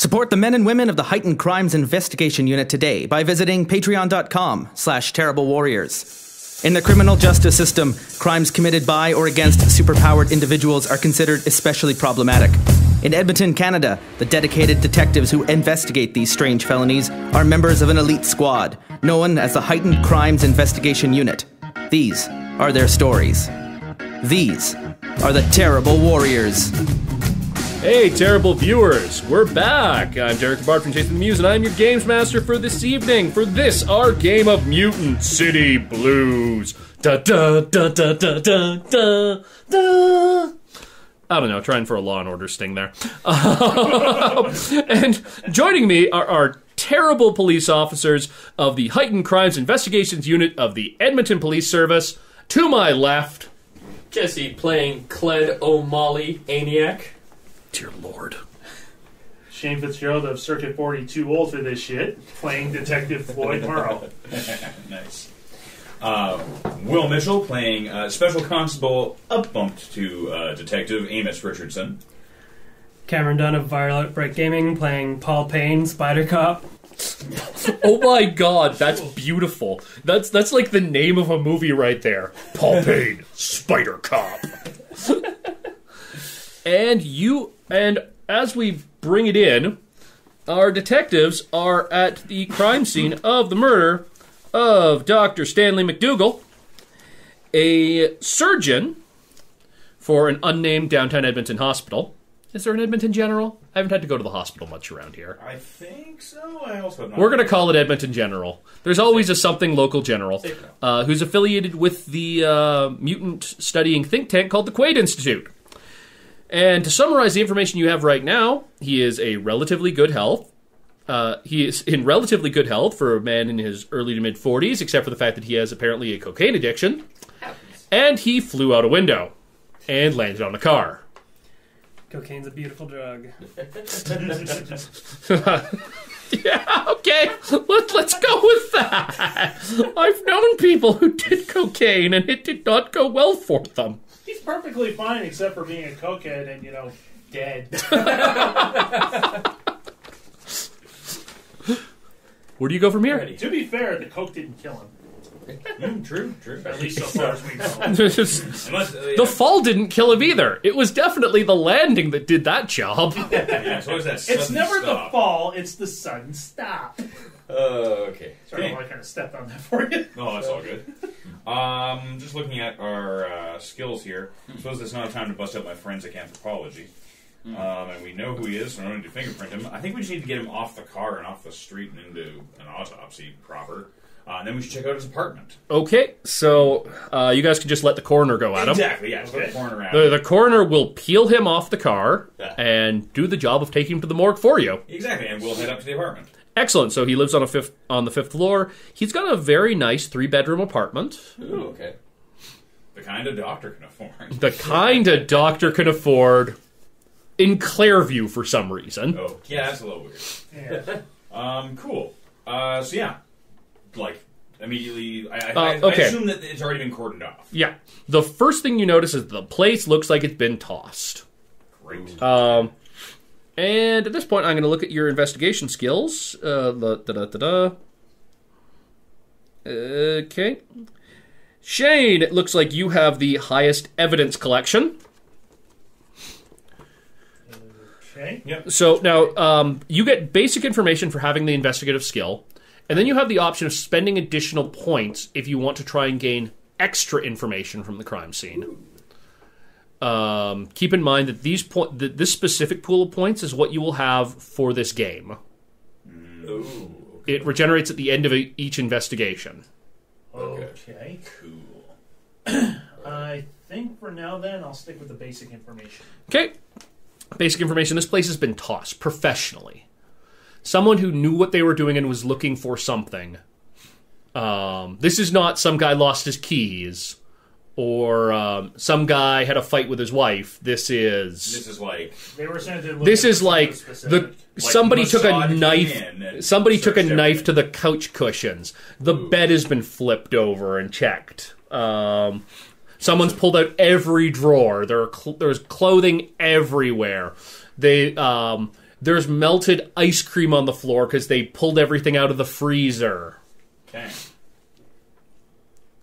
Support the men and women of the Heightened Crimes Investigation Unit today by visiting patreon.com/terriblewarriors. In the criminal justice system, crimes committed by or against superpowered individuals are considered especially problematic. In Edmonton, Canada, the dedicated detectives who investigate these strange felonies are members of an elite squad, known as the Heightened Crimes Investigation Unit. These are their stories. These are the Terrible Warriors. Hey, terrible viewers, we're back. I'm Derek Bard from Chasing the Muse, and I'm your games master for this evening, for this, our game of Mutant City Blues. Da da da da da da da da. I don't know, trying for a Law and Order sting there. And joining me are our terrible police officers of the Heightened Crimes Investigations Unit of the Edmonton Police Service. To my left, Jesse playing Cled O'Malley Aniac. dear Lord. Shane Fitzgerald of Circuit 40, too old for this shit, playing Detective Floyd Burrow. Nice. Will Mitchell playing Special Constable up-bumped to Detective Amos Richardson. Cameron Dunn of Violet Bright Gaming playing Paul Payne, Spider Cop. Oh my god, that's beautiful. That's like the name of a movie right there. Paul Payne, Spider Cop. And as we bring it in, our detectives are at the crime scene of the murder of Dr. Stanley McDougall, a surgeon for an unnamed downtown Edmonton hospital. Is there an Edmonton General? I haven't had to go to the hospital much around here. I think so. I also have not. We're going to call it Edmonton General. There's always a something local general who's affiliated with the mutant studying think tank called the Quaid Institute. And to summarize the information you have right now, he is a relatively good health. He is in relatively good health for a man in his early to mid-40s, except for the fact that he has apparently a cocaine addiction. And he flew out a window and landed on a car. Cocaine's a beautiful drug. Yeah, okay, let's go with that. I've known people who did cocaine, and it did not go well for them. He's perfectly fine, except for being a cokehead and, dead. Where do you go from here? To be fair, the coke didn't kill him. True. At least so far as we know. The fall didn't kill him either. It was definitely the landing that did that job. Yeah, it's always that It's sudden never stop. the fall, it's the sudden stop. Okay. Sorry, I kind of stepped on that for you. No, that's all good. Just looking at our skills here, I suppose it's not time to bust out my forensic anthropology. And we know who he is, so we don't need to fingerprint him. I think we just need to get him off the car and off the street and into an autopsy proper. And then we should check out his apartment. Okay, so you guys can just let the coroner go at him. Exactly, yeah. Just let the coroner at The coroner will peel him off the car and do the job of taking him to the morgue for you. Exactly, and we'll head up to the apartment. Excellent. So he lives on the fifth floor. He's got a very nice 3-bedroom apartment. Ooh, okay. The kind a doctor can afford. The kind a doctor can afford in Clairview for some reason. Oh, yeah, that's a little weird. Yeah. Cool. So yeah, like immediately, I okay. assume that it's already been cordoned off. Yeah. The first thing you notice is the place looks like it's been tossed. Great. And at this point, I'm going to look at your investigation skills. Okay. Shane, it looks like you have the highest evidence collection. Okay. Yep. So now, you get basic information for having the investigative skill, and then you have the option of spending additional points if you want to try and gain extra information from the crime scene. Keep in mind that this specific pool of points is what you will have for this game. Ooh. It regenerates at the end of each investigation. Okay. Cool. I think for now then, I'll stick with the basic information. Okay. Basic information. This place has been tossed professionally. Someone who knew what they were doing and was looking for something. This is not some guy lost his keys. Or some guy had a fight with his wife. This is like they were sent to. This is like somebody took a knife. Somebody took a knife everything. to the couch cushions. The bed has been flipped over and checked. Someone's pulled out every drawer. There's clothing everywhere. There's melted ice cream on the floor because they pulled everything out of the freezer. Okay.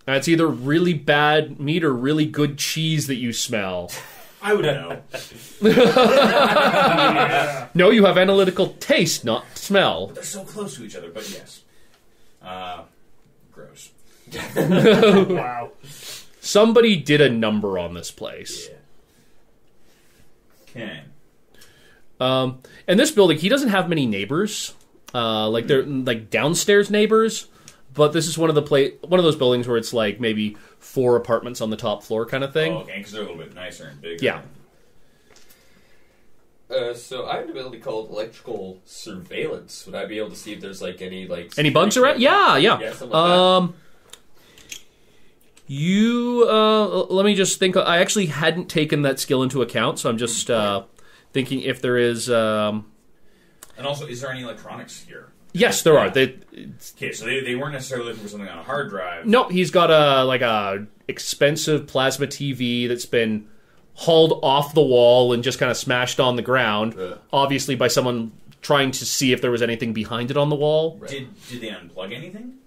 And it's either really bad meat or really good cheese that you smell. I would know. No, you have analytical taste, not smell. They're so close to each other, but yes. Gross. Wow. Somebody did a number on this place. Okay. In this building, he doesn't have many neighbors. They're like downstairs neighbors, but this is one of those buildings where it's like maybe 4 apartments on the top floor kind of thing. Oh, okay, because they're a little bit nicer and bigger. Yeah. So I have an ability called electrical surveillance. Would I be able to see if there's like any bugs around? Yeah. Something like that. Let me just think. I actually hadn't taken that skill into account, so I'm just thinking if there is. And also, is there any electronics here? Yes, there are. Okay, so they weren't necessarily looking for something on a hard drive. No, he's got a expensive plasma TV that's been hauled off the wall and just kind of smashed on the ground, obviously by someone trying to see if there was anything behind it on the wall. Right. Did they unplug anything?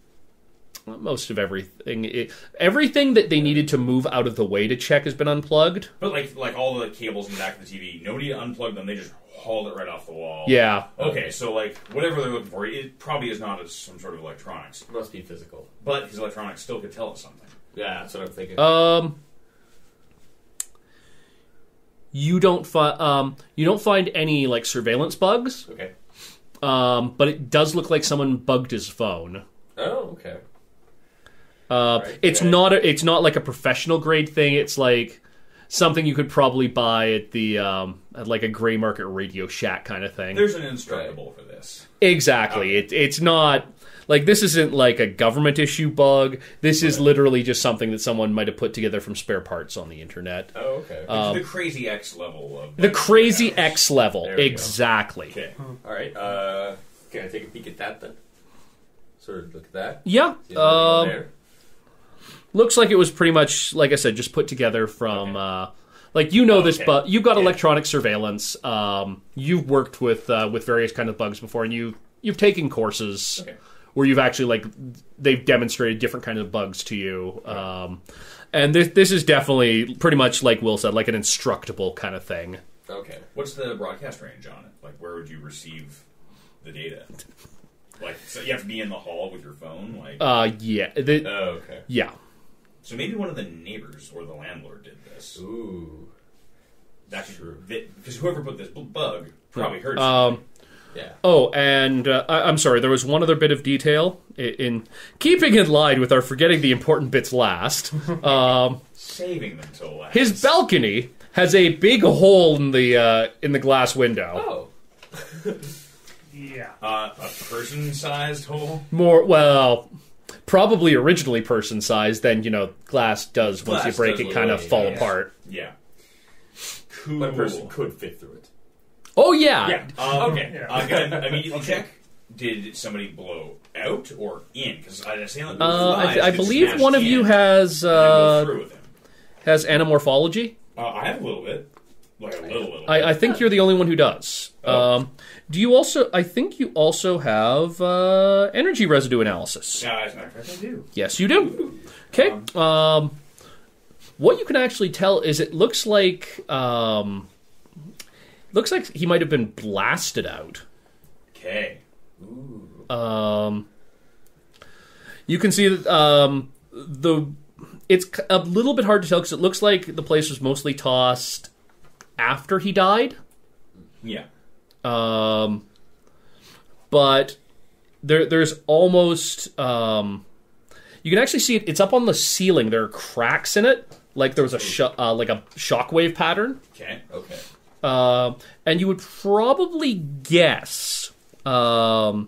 Most of everything. Everything that they needed to move out of the way to check has been unplugged. But like all the cables in the back of the TV, nobody unplugged them. They just hauled it right off the wall. Yeah. Okay, so like whatever they're looking for, it probably is not some sort of electronics. It must be physical. But his electronics still could tell us something. Yeah, that's what I'm thinking. You don't find any like surveillance bugs. Okay. But it does look like someone bugged his phone. Oh, okay. It's not like a professional grade thing. It's like something you could probably buy at the at like a gray market Radio Shack kind of thing. There's an instructable for this. Exactly. It's not like this isn't like a government issue bug. This is literally just something that someone might have put together from spare parts on the internet. Oh, okay. The crazy X level of The crazy powers. X level, There we go. exactly. Okay. All right. Can I take a peek at that then? Sort of look at that. Yeah. See if there's anything there. Looks like it was pretty much, like I said, just put together from, this, but you've got electronic surveillance. You've worked with various kind of bugs before, and you've taken courses where you've actually they've demonstrated different kinds of bugs to you. And this is definitely pretty much like Will said, like an instructable kind of thing. Okay. What's the broadcast range on it? Like, where would you receive the data? Like, so you have to be in the hall with your phone? Yeah. Okay. Yeah. So maybe one of the neighbors or the landlord did this. Ooh. That's true. Because whoever put this bug probably heard something. Yeah. Oh, and I'm sorry, there was one other bit of detail. In keeping in line with our forgetting the important bits last, Saving them till last. his balcony has a big hole in the glass window. Oh. Yeah. A person-sized hole? Probably originally person-sized, then, glass does, once you Glass break does it, kind of fall yeah. apart. Yeah. Cool. One person could fit through it. Oh, yeah. Yeah. Okay. Yeah. I'm going to immediately check. Did somebody blow out or in? Because I believe one of you has through with him. anamorphology. I have a little bit. Like a little. I think you're the only one who does. Oh. Do you also... I think you also have energy residue analysis. Yeah, as a matter of fact, I do. Yes, you do. Okay. What you can actually tell is it looks like he might have been blasted out. Okay. You can see that it's a little bit hard to tell because it looks like the place was mostly tossed after he died. Yeah. But there's almost you can actually see it. It's up on the ceiling. There are cracks in it, like there was a shockwave pattern. Okay. And you would probably guess that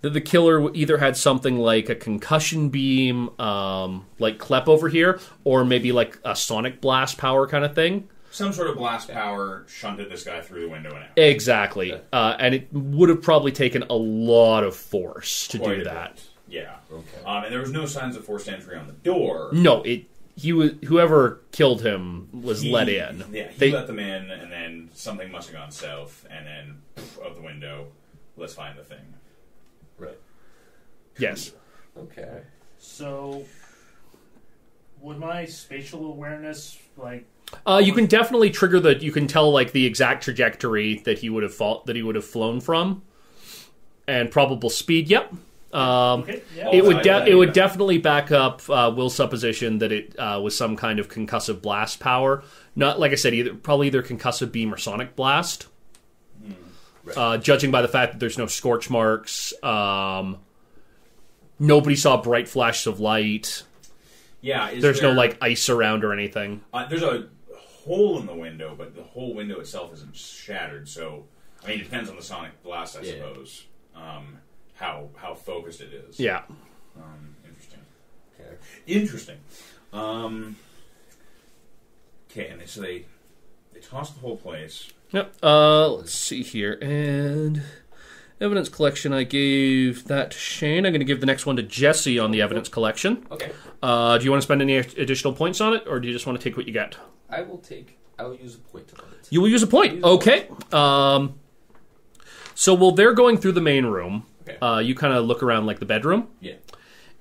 the killer either had something like a concussion beam, like Klep over here, or maybe like a sonic blast power kind of thing. Some sort of blast power shunted this guy through the window and out. Exactly. And it would have probably taken a lot of force to Quite do a that. bit. Yeah. Okay. And there was no signs of forced entry on the door. No, whoever killed him was let in. Yeah, he let them in, and then something must have gone south, and then out the window, let's find the thing. Right. Yes. Okay. So, would my spatial awareness, like... You can definitely trigger you can tell, like, the exact trajectory that he would have flown from. And probable speed, yep. Okay, yeah. It would definitely back up Will's supposition that it was some kind of concussive blast power. Not, like I said, probably either concussive beam or sonic blast. Right. Judging by the fact that there's no scorch marks, nobody saw bright flashes of light. Yeah, there's no like ice around or anything. There's a hole in the window, but the whole window itself isn't shattered. So, I mean, it depends on the sonic blast, I suppose. How focused it is. Yeah. Interesting. Okay. Interesting. Okay, and so they toss the whole place. Yep. Let's see here. And evidence collection, I gave that to Shane. I'm going to give the next one to Jesse on the evidence collection. Okay. Do you want to spend any additional points on it, or do you just want to take what you get? I will use a point on it. You will use a point. Okay. So while they're going through the main room, you kind of look around like the bedroom. Yeah.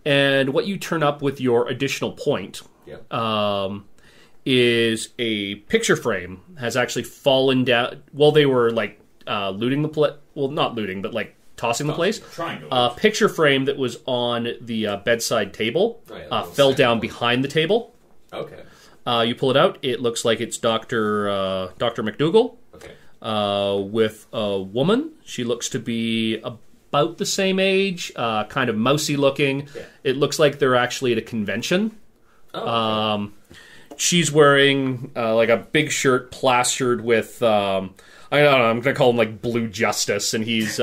And what you turn up with your additional point is a picture frame has actually fallen down while they were like looting the place. Well, not looting, but like tossing the place. Picture frame that was on the bedside table fell down behind the table. Okay. You pull it out. It looks like it's Dr. McDougal. Okay. With a woman. She looks to be about the same age, kind of mousy looking. Yeah. It looks like they're actually at a convention. Oh, okay. She's wearing like a big shirt plastered with, I don't know, I'm going to call him like Blue Justice, and he's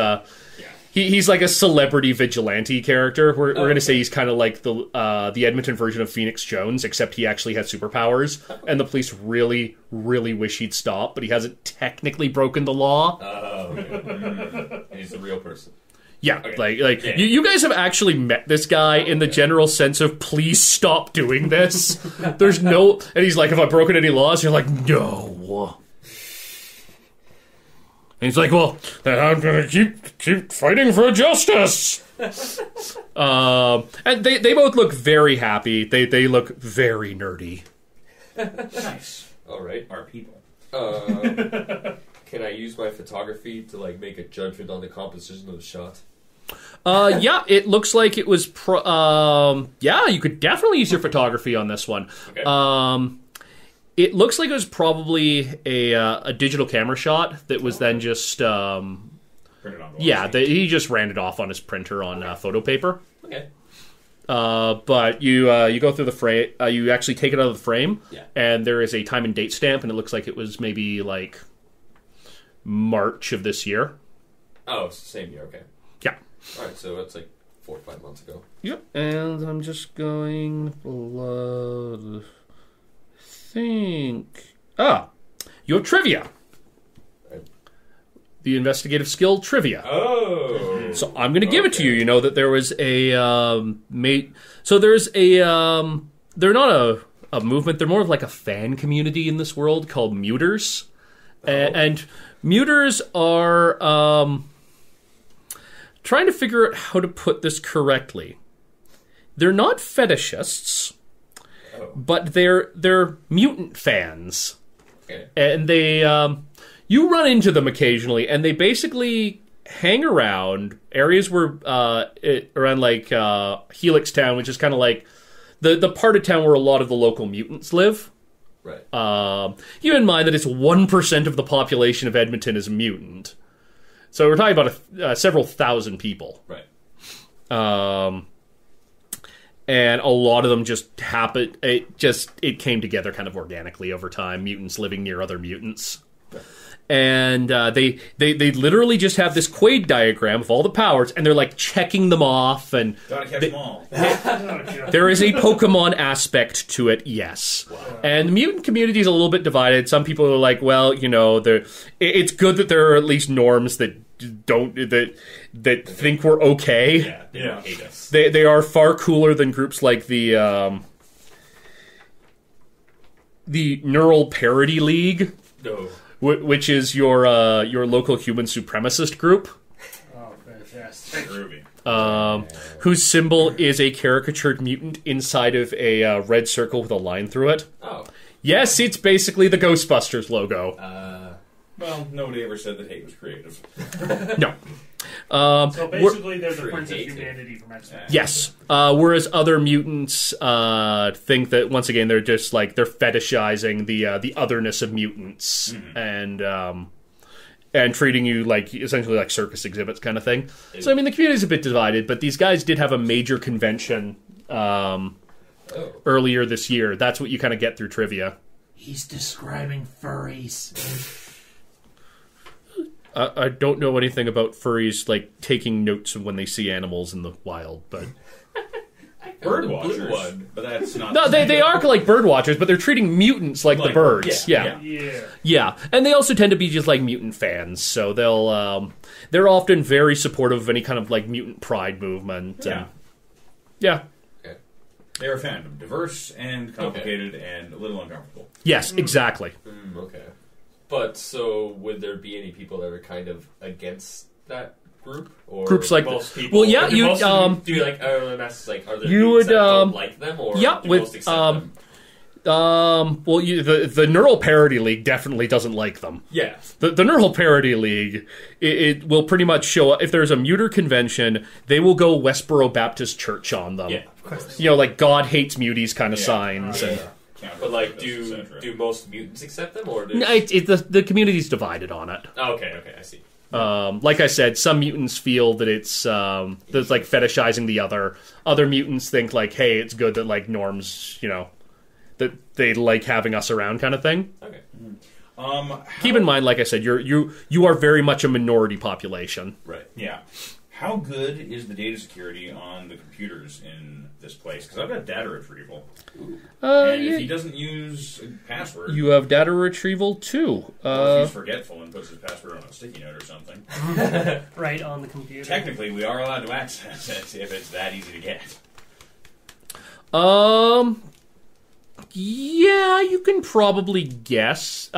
he's like a celebrity vigilante character. We're going to say he's kind of like the Edmonton version of Phoenix Jones, except he actually has superpowers, and the police really, really wish he'd stop, but he hasn't technically broken the law. Okay. And he's the real person. Yeah, okay. You guys have actually met this guy in the general sense of please stop doing this. There's no, and he's like, have I broken any laws? You're like, no. And he's like, well, then I'm gonna keep fighting for justice. And they both look very happy. They look very nerdy. Nice. All right. Our people. Can I use my photography to like make a judgment on the composition of the shot? Yeah, it looks like it was. Yeah, you could definitely use your photography on this one. Okay. It looks like it was probably a digital camera shot that was then just. Printed on he just ran it off on his printer on photo paper. Okay. But you go through the frame. You actually take it out of the frame, yeah. And there is a time and date stamp, and it looks like it was maybe like March of this year. Oh, it's the same year. Okay. Yeah. All right, so that's like 4 or 5 months ago. Yep. And I'm just going blood. You have trivia. The investigative skill trivia. Oh. So I'm going to give it to you. You know that there was a So there's a they're not a movement. They're more of like a fan community in this world called Muters, and Muters are trying to figure out how to put this correctly. They're not fetishists, but they're mutant fans. Okay. And they, you run into them occasionally, and they basically hang around areas where, around like Helix Town, which is kind of like the part of town where a lot of the local mutants live. Right. Keep in mind that it's 1% of the population of Edmonton is mutant. So we're talking about several thousand people. Right. And a lot of them just happened. It came together kind of organically over time. Mutants living near other mutants, and they literally just have this Quaid diagram of all the powers, and they're like checking them off. And Gotta catch them all. there is a Pokemon aspect to it, yes. Wow. And the mutant community is a little bit divided. Some people are like, well, you know, it's good that there are at least norms that think we're okay. Yeah. Hate us. They are far cooler than groups like the the Neural Parody League, No. which is your local human supremacist group, Oh, fantastic. Groovy. whose symbol is a caricatured mutant inside of a red circle with a line through it. Oh. Yes, it's basically the Ghostbusters logo. Well, nobody ever said that hate was creative. No. So basically, they're the Prince of Creative. Humanity from X-Men. Yes. Whereas other mutants think that, once again, they're just like, they're fetishizing the otherness of mutants and treating you like, essentially like circus exhibits kind of thing. So, I mean, the community's a bit divided, but these guys did have a major convention earlier this year. That's what you kind of get through trivia. He's describing furries. I don't know anything about furries, like, taking notes of when they see animals in the wild, but... Blue Birdwatchers, one. but that's not... No, they are like bird watchers, but they're treating mutants like the birds. yeah. Yeah, and they also tend to be just like mutant fans, so they're often very supportive of any kind of like mutant pride movement. Yeah. Yeah. They're a fandom. Diverse and complicated and a little uncomfortable. Yes, exactly. Okay. But so, would there be any people that are kind of against that group? Or Groups like most people? well, yeah, or do you most of them- do you like? That's like, are there you groups would, that don't like them, or yeah, do with, most accept them? Well, the Neural Parody League definitely doesn't like them. Yeah. The Neural Parody League, it will pretty much show up if there's a muter convention. They will go Westboro Baptist Church on them. Yeah, of course. You know, like God hates muties kind of signs. And, But like, do most mutants accept them, or do... no, the community's divided on it. Oh, okay, I see. Like I said, some mutants feel that it's that's like fetishizing the other. Other mutants think like, hey, it's good that like norms, you know, that they like having us around, kind of thing. Okay. Keep in mind, like I said, you are very much a minority population. Right. Yeah. How good is the data security on the computers in this place? Because I've got data retrieval. And if he doesn't use a password... You have data retrieval too. or if he's forgetful and puts his password on a sticky note or something. Right on the computer. Technically, we are allowed to access it if it's that easy to get. Yeah, you can probably guess.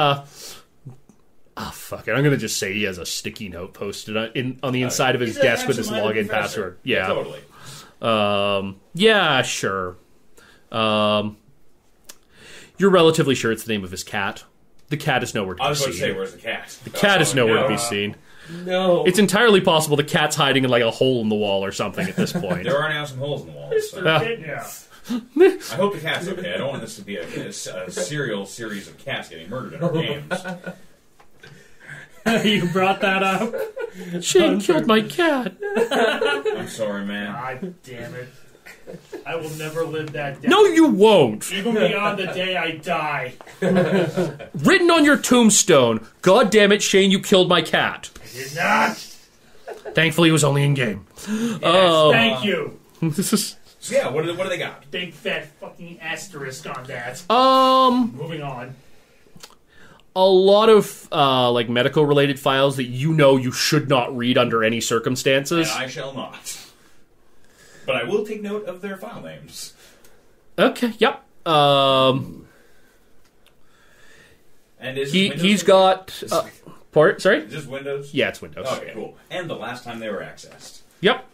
Fuck it. I'm gonna just say he has a sticky note posted on the inside of his He's an desk with his absent-minded login professor. password. Yeah. Totally. Yeah, sure. You're relatively sure it's the name of his cat. The cat is nowhere to I be was about to say, seen. where's the cat? The cat is nowhere to be seen. No. It's entirely possible the cat's hiding in like a hole in the wall or something at this point. There are now some holes in the walls. So. Yeah. I hope the cat's okay. I don't want this to be a serial series of cats getting murdered in our games. You brought that up. Shane killed my cat. I'm sorry, man. God damn it. I will never live that down. No, you won't. Even beyond the day I die. Written on your tombstone. God damn it, Shane, you killed my cat. I did not. Thankfully, it was only in game. Yes, Oh. thank you. This is So yeah, what do they got? Big fat fucking asterisk on that. Moving on. a lot of like medical related files that you know you should not read under any circumstances. And I shall not. But I will take note of their file names. Okay, yep. And is He's got sorry? Is this Windows? Yeah, it's Windows. Okay, cool. And the last time they were accessed. Yep.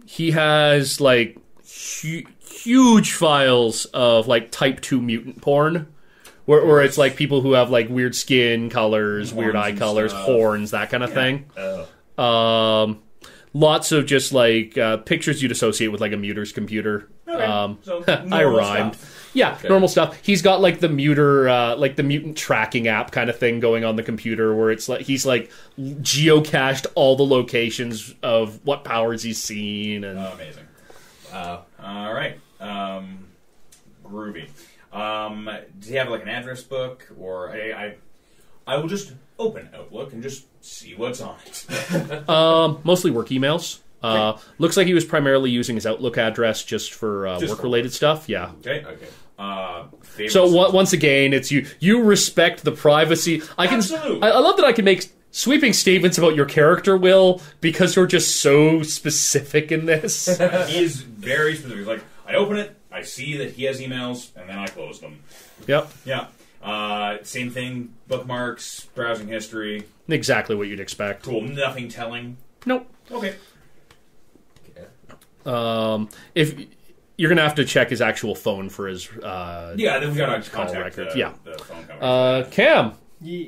He has like huge files of like type 2 mutant porn where it's like people who have like weird skin colors, Horns weird eye and colors, stuff. horns, that kind of thing. Oh. Lots of just like pictures you'd associate with like a muter's computer. Okay. So I normal rhymed. stuff. Yeah, normal stuff. He's got like the like the mutant tracking app kind of thing going on the computer, where it's like he's like geocached all the locations of what powers he's seen. And Amazing. All right. Groovy. Do you have like an address book, or I will just open Outlook and just see what's on it. mostly work emails. Looks like he was primarily using his Outlook address just for work-related stuff. Yeah. Okay. So once again, it's you respect the privacy. Absolutely. I love that I can make sweeping statements about your character, Will, because you're just so specific in this. He is very specific. He's like, I open it, I see that he has emails, and then I close them. Yep. Yeah. Same thing, bookmarks, browsing history. Exactly what you'd expect. Cool, nothing telling. Nope. Okay. If you're gonna have to check his actual phone for his Yeah, then we gotta call contact records. the phone company. Cam. Yeah.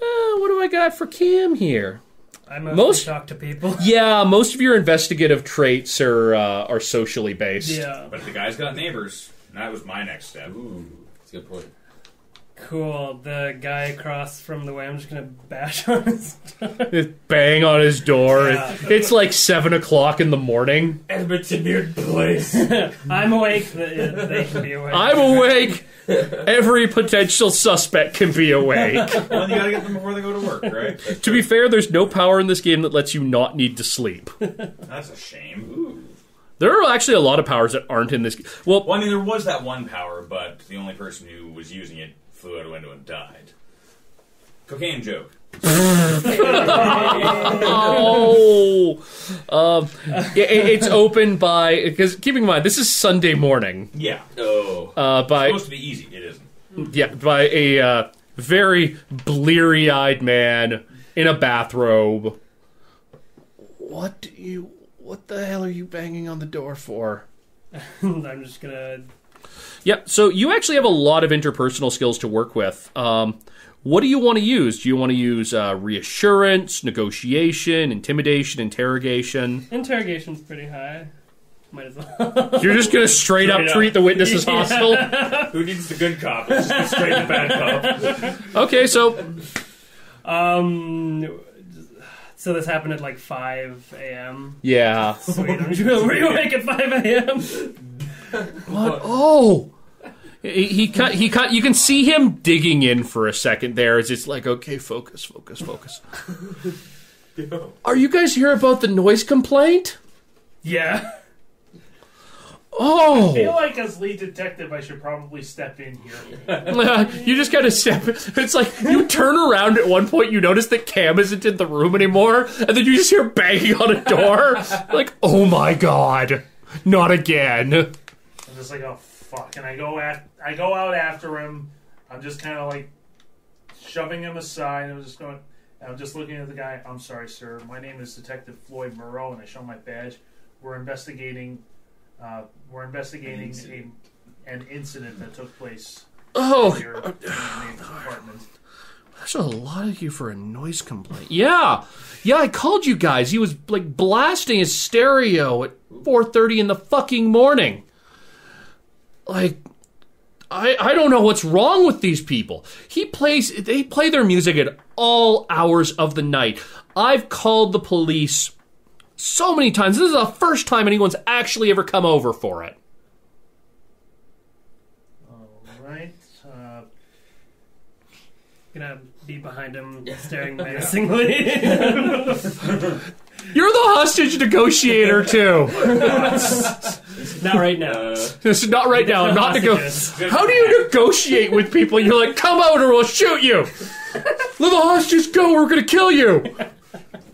What do I got for Cam here? I mostly talk to people. Yeah, most of your investigative traits are socially based. Yeah. But the guy's got neighbors, and that was my next step. Ooh, that's a good point. Cool. The guy across from the way, I'm just gonna bash on his Bang on his door. Yeah. It's like 7 o'clock in the morning. Edmonton, weird place. I'm awake. They can be awake. I'm awake. Every potential suspect can be awake. Well, you gotta get them before they go to work, right? To be fair, there's no power in this game that lets you not need to sleep. That's a shame. Ooh. There are actually a lot of powers that aren't in this game. Well, I mean, there was that one power, but the only person who was using it flew out a window and died. Cocaine joke. It's open by, because keep in mind this is Sunday morning. Yeah. Oh. By It's supposed to be easy. It isn't. yeah, by a very bleary-eyed man in a bathrobe. What the hell are you banging on the door for? I'm just gonna. Yep. So you actually have a lot of interpersonal skills to work with. What do you want to use? Do you want to use reassurance, negotiation, intimidation, interrogation? Interrogation's pretty high. Might as well. You're just going to straight up treat the witness as hostile? Who needs the good cop? It's just straight to bad cop. Okay, so... So this happened at like 5 a.m. Yeah. Sweet. Were you awake at 5 a.m.? What? Oh! He cut. You can see him digging in for a second there. As it's like, okay, focus. Are you guys here about the noise complaint? Yeah. Oh! I feel like as lead detective, I should probably step in here. You just gotta step. It's like you turn around at one point. You notice that Cam isn't in the room anymore, and then you just hear banging on a door. Like, oh my god, not again! I'm just like, oh fuck, and I go out after him. I'm just kind of like shoving him aside. I'm just looking at the guy. I'm sorry, sir. My name is Detective Floyd Burrow, and I show my badge. We're investigating an incident that took place. Oh, Here in the apartment. there's a lot of you for a noise complaint. Yeah, I called you guys. He was like blasting his stereo at 4:30 in the fucking morning. Like, I don't know what's wrong with these people. They play their music at all hours of the night. I've called the police so many times. This is the first time anyone's actually ever come over for it. Right. Gonna be behind him, staring menacingly. You're the hostage negotiator too. Not right now. This is not right now. I'm not Hostages. How do you negotiate with people? You're like, come out or we'll shoot you. Let the hostages go. We're gonna kill you.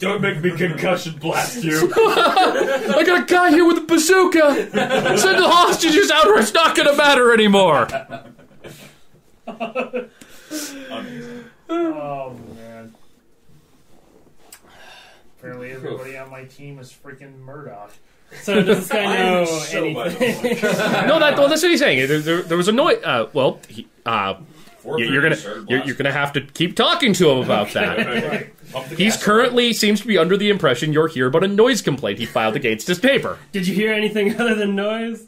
Don't make me concussion blast you. I got a guy here with a bazooka. Send the hostages out or it's not gonna matter anymore. Amazing. Oh man. Apparently everybody on my team is freaking Murdoch. So does this guy I know am so anything? No, that's what he's saying. There was a noise. You're gonna have to keep talking to him about that. Right. He's currently seems to be under the impression you're here about a noise complaint he filed against his neighbor. Did you hear anything other than noise?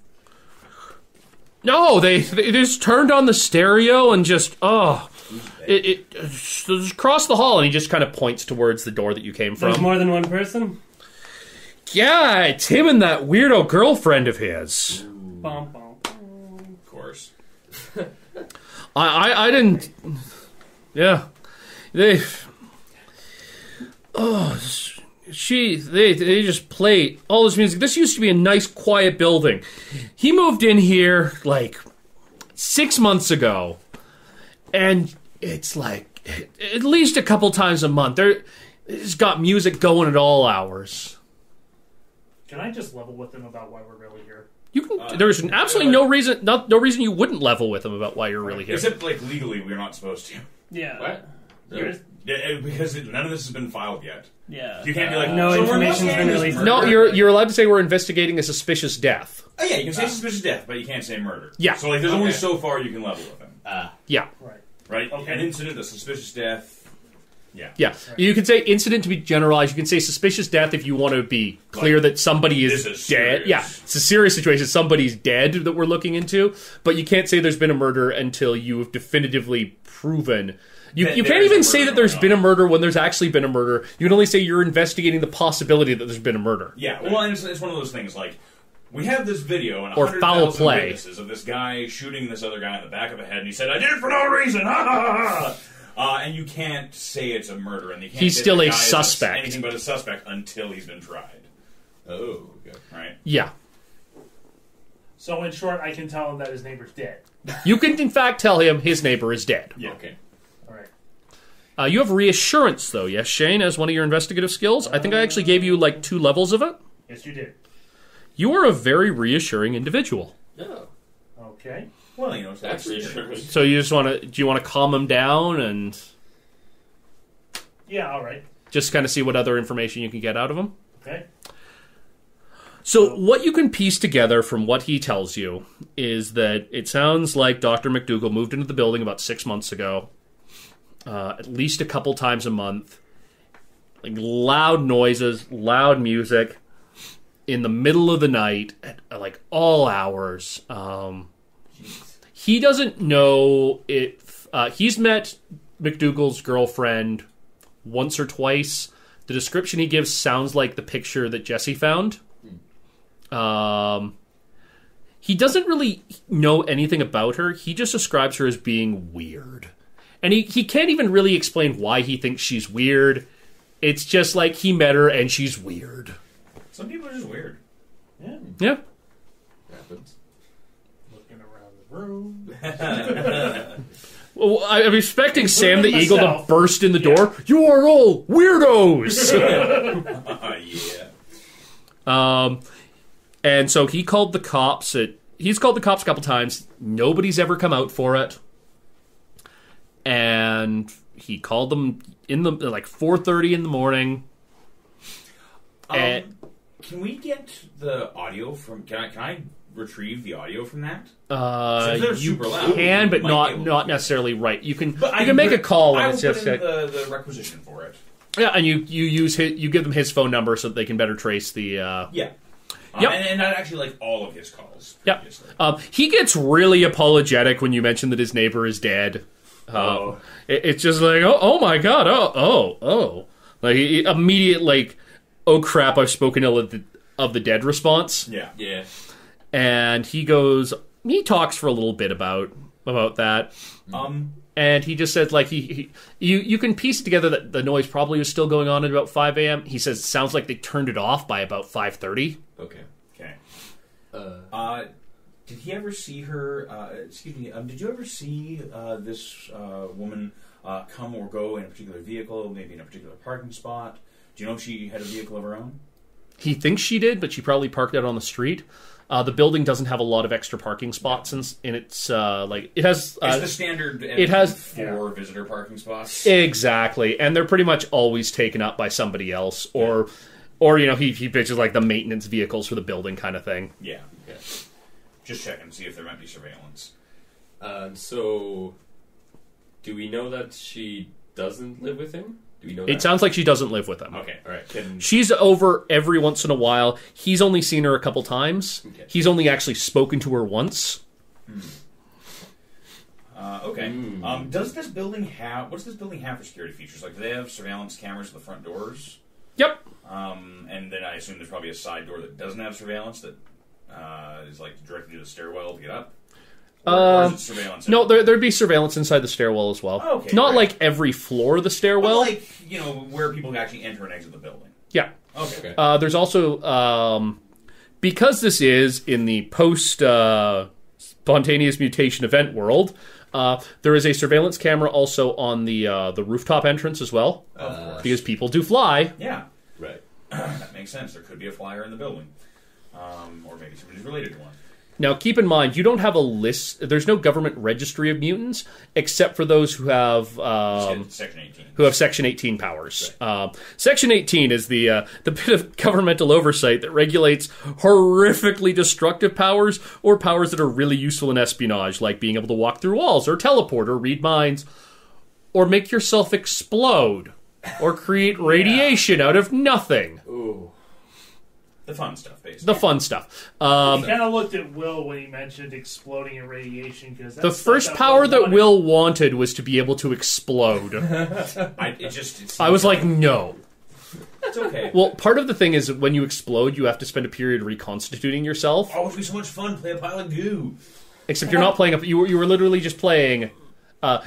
No, they just turned on the stereo and just it just crossed the hall and he just kind of points towards the door that you came There's from. more than one person? Yeah, it's him and that weirdo girlfriend of his. Bum, bum, bum. Of course. I didn't. Yeah, they just play all this music. This used to be a nice, quiet building. He moved in here like 6 months ago, and it's like at least a couple times a month. It's got music going at all hours. Can I just level with them about why we're really here? You can. There's absolutely no reason you wouldn't level with him about why you're really here. Except, like, legally, we're not supposed to. Yeah. What? Yeah, because none of this has been filed yet. Yeah. You can't be like, no so we're information's been investigating released. this No, murder. you're allowed to say we're investigating a suspicious death. Oh, yeah, you can say suspicious death, but you can't say murder. Yeah. So, like, there's only so far you can level with him. Yeah. Right. Right? Okay. An incident, a suspicious death. Yeah. Yeah. You can say incident to be generalized. You can say suspicious death if you want to be clear that somebody This is is dead. serious. Yeah. It's a serious situation. Somebody's dead that we're looking into. But you can't say there's been a murder until you have definitively proven. You That can't there's even a say murder that there's going been a on. murder when there's actually been a murder. You can only say you're investigating the possibility that there's been a murder. Yeah, well, and it's one of those things, like, we have this video and Or 100,000 foul play. witnesses of this guy shooting this other guy in the back of the head, and he said, I did it for no reason! Ha ha ha! And you can't say it's a murder, and you can't He's say still the a guy is suspect. anything but a suspect until he's been tried. Oh, okay. Right? Yeah. So in short, I can tell him that his neighbor's dead. You can, in fact, tell him his neighbor is dead. Yeah. Okay. All right. You have reassurance, though, yes, Shane, as one of your investigative skills. I think I actually gave you, like, 2 levels of it. Yes, you did. You are a very reassuring individual. No, Okay. Well, you know, it's that's reassuring. So you just want to? Do you want to calm him down and Yeah. All right. just kind of see what other information you can get out of him? Okay. So what you can piece together from what he tells you is that it sounds like Dr. McDougall moved into the building about 6 months ago, at least a couple times a month. Like loud noises, loud music, in the middle of the night, at like all hours. He doesn't know if he's met McDougall's girlfriend once or twice. The description he gives sounds like the picture that Jesse found. He doesn't really know anything about her. He just describes her as being weird. And he can't even really explain why he thinks she's weird. It's just like he met her and she's weird. Some people are just weird. Yeah. Yeah. Happens. Looking around the room. Well, I'm expecting Sam the Including Eagle to myself. burst in the door. You are all weirdos! Yeah. And so he called the cops. He's called the cops a couple times. Nobody's ever come out for it. And he called them in the like 4:30 in the morning. And Can we get the audio from... Can I retrieve the audio from that? Since they're you super loud, can, but we might be able not to. necessarily right. You can But you can make a call I and will it's put just in the requisition for it. yeah, and you use you give them his phone number so that they can better trace the Yeah. Yep. And I actually like all of his calls. Yep. Previously. He gets really apologetic when you mention that his neighbor is dead. It's just like, oh my god, oh. Like, immediate, like, oh crap, I've spoken ill of the dead response. Yeah. Yeah. And he talks for a little bit about that. And he just says, like, you can piece together that the noise probably was still going on at about 5 a.m. He says it sounds like they turned it off by about 5:30. Okay. Okay. Did he ever see her? Excuse me. Did you ever see this woman come or go in a particular vehicle, maybe in a particular parking spot? Do you know if she had a vehicle of her own? He thinks she did, but she probably parked out on the street. The building doesn't have a lot of extra parking spots in its like it has. It's the standard. it has 4 visitor parking spots. Exactly, and they're pretty much always taken up by somebody else, or he pitches like the maintenance vehicles for the building kind of thing. Yeah. Okay. Just checking to see if there might be surveillance. So, do we know that she doesn't live with him? Do we know that? It sounds like she doesn't live with him. Okay. All right. She's over every once in a while. He's only seen her a couple times. Okay. He's only actually spoken to her once. Okay. Does this building have? What's this building have for security features? Like, do they have surveillance cameras at the front doors? Yep. And then I assume there's probably a side door that doesn't have surveillance that is like directly to the stairwell to get up. Or is it surveillance? No, there'd be surveillance inside the stairwell as well. Okay, Not right. like every floor of the But stairwell. like where people actually enter and exit the building. Yeah. Okay. There's also because this is in the post spontaneous mutation event world. There is a surveillance camera also on the rooftop entrance as well, Of course. because people do fly. Yeah, Right. that makes sense. There could be a flyer in the building. Or maybe somebody's related to one. Now, keep in mind, you don't have a list. There's no government registry of mutants, except for those who have Section 18. Who have Section 18 powers. Right. Section 18 is the bit of governmental oversight that regulates horrifically destructive powers or powers that are really useful in espionage, like being able to walk through walls or teleport or read minds or make yourself explode or create radiation out of nothing. Ooh. The fun stuff, basically. The fun stuff. He kind of looked at Will when he mentioned exploding and radiation. Because the first power that Will wanted was to be able to explode. I was like, no. That's okay. Well, part of the thing is when you explode, you have to spend a period reconstituting yourself. Oh, it would be so much fun to play a pile of goo. Except you're not playing. You were literally just playing.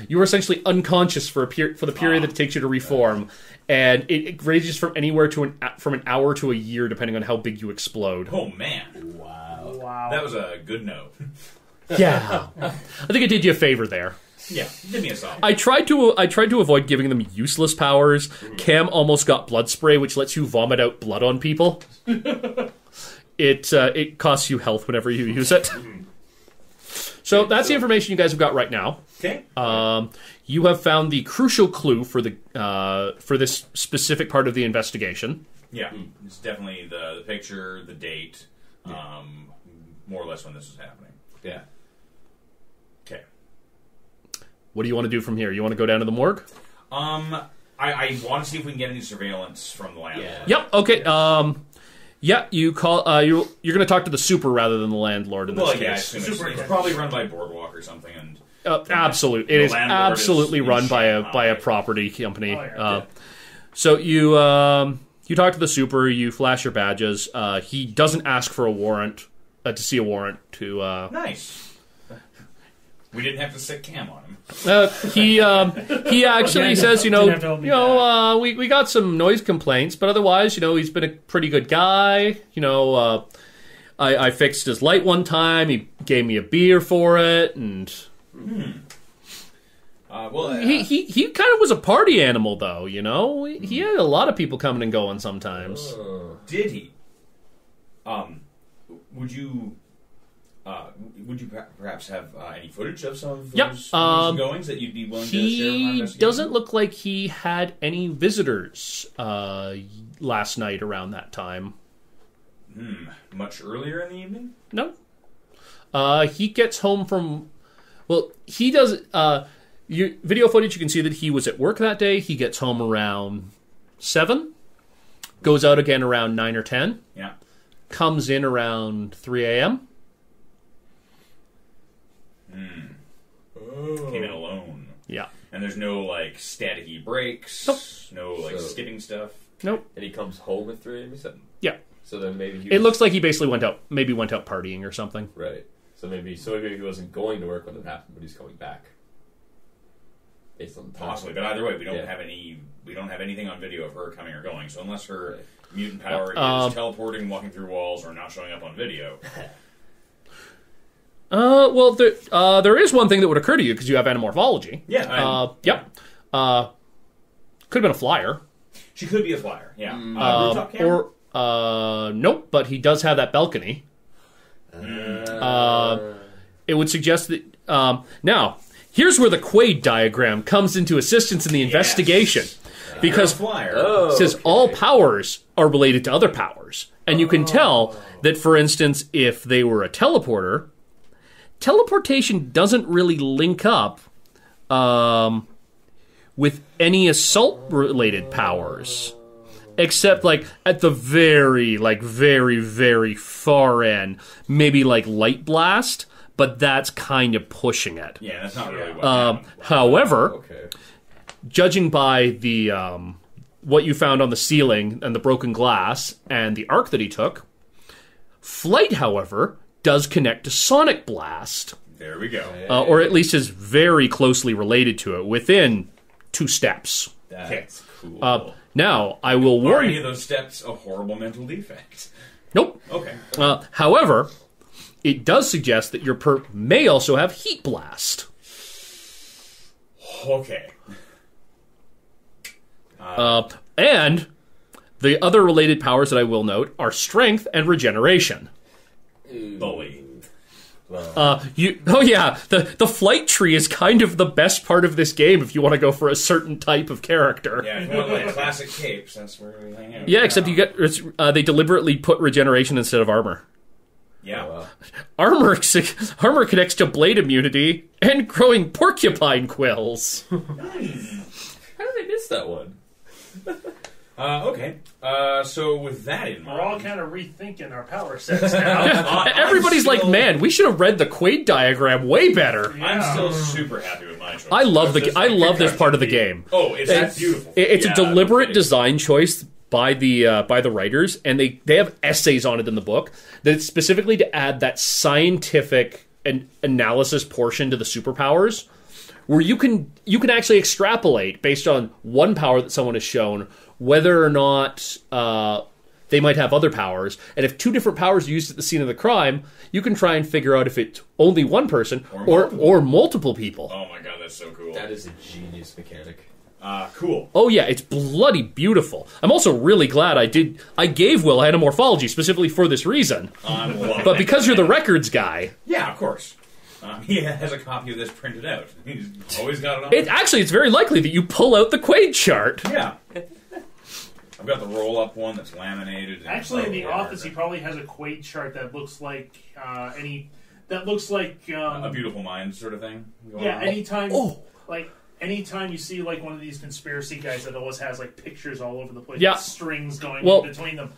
You were essentially unconscious for the period that it takes you to reform, and it ranges from anywhere to from an hour to a year, depending on how big you explode. Oh man! Wow. That was a good no. Yeah, I think it did you a favor there. Yeah, give me a solid. I tried to avoid giving them useless powers. Cam almost got blood spray, which lets you vomit out blood on people. It costs you health whenever you use it. So that's the information you guys have got right now. Okay. You have found the crucial clue for this specific part of the investigation. Yeah, it's definitely the picture, the date, more or less when this was happening. Yeah. Okay. What do you want to do from here? You want to go down to the morgue? I want to see if we can get any surveillance from the landlord. Yep. Okay. Yeah, you call. You're going to talk to the super rather than the landlord in this case. It's probably run by Boardwalk or something, and absolutely, it is absolutely run by a property company. So you talk to the super. You flash your badges. He doesn't ask for a warrant to see a warrant to. Nice. We didn't have to sit Cam on him. He actually says, we got some noise complaints, but otherwise, he's been a pretty good guy. I fixed his light one time. He gave me a beer for it, and he kind of was a party animal, though. He had a lot of people coming and going sometimes. Did he? Would you perhaps have any footage of some of those goings that you'd be willing to share? He doesn't look like he had any visitors last night around that time. Much earlier in the evening? No. He gets home from... Well, he does... video footage, you can see that he was at work that day. He gets home around 7. Goes out again around 9 or 10. Yeah. Comes in around 3 a.m. Came in alone. Yeah. And there's no, staticky breaks. Nope. No, skipping stuff. Nope. And he comes home at 3 a.m. You said? Yeah. So then maybe he It looks like he basically went out partying or something. Right. So maybe he wasn't going to work when it happened, but he's coming back. Based on the time. Possibly, but either way, we don't have anything on video of her coming or going. So unless her mutant power is teleporting, walking through walls, or not showing up on video. Well, there is one thing that would occur to you because you have anamorphology. Yeah. Yep. Could have been a flyer. She could be a flyer. Yeah. Nope. But he does have that balcony. It would suggest that. Now, here's where the Quaid diagram comes into assistance in the investigation, because it says all powers are related to other powers, and you can tell that, for instance, if they were a teleporter. Teleportation doesn't really link up with any assault-related powers, except at the very, very far end, maybe light blast, but that's kind of pushing it. Yeah, that's not really what however, judging by the what you found on the ceiling and the broken glass and the arc that he took, flight, however, does connect to Sonic Blast. There we go. Or at least is very closely related to it, within 2 steps. That's cool. Now, I will warn you... Are any of those steps a horrible mental defect? Nope. Okay. However, it does suggest that your perp may also have Heat Blast. Okay. And The other related powers that I will note are strength and regeneration. Bully. The flight tree is kind of the best part of this game if you want to go for a certain type of character. Yeah, if you want like classic capes, that's where we hang out. Yeah, except they deliberately put regeneration instead of armor. Yeah. Armor connects to blade immunity and growing porcupine quills. How did I miss that one? Okay. So with that in mind, We're all kind of rethinking our power sets now. Everybody's like, man, we should have read the Quaid diagram way better. Yeah. I'm still super happy with my choice. I love this part of the game. Oh, it's beautiful. It's Yeah, a deliberate okay. design choice by the writers, and they have essays on it in the book that specifically to add that scientific and analysis portion to the superpowers, where you can actually extrapolate based on one power that someone has shown whether or not they might have other powers, and if two different powers are used at the scene of the crime, you can try and figure out if it's only one person or multiple people. Oh my god, that's so cool. That is a genius mechanic. Cool. Oh yeah, it's bloody beautiful. I'm also really glad I gave Will anamorphology specifically for this reason. But because you're the records guy, Yeah, of course. He has a copy of this printed out. He's always got it on. it's very likely that you pull out the Quaid chart. Yeah. I've got the roll-up one that's laminated. And Actually, in the office, he probably has a Quaid chart that looks like a beautiful mind sort of thing. Yeah, anytime you see like one of these conspiracy guys that always has like pictures all over the place, Yeah. with strings going Well, in between them.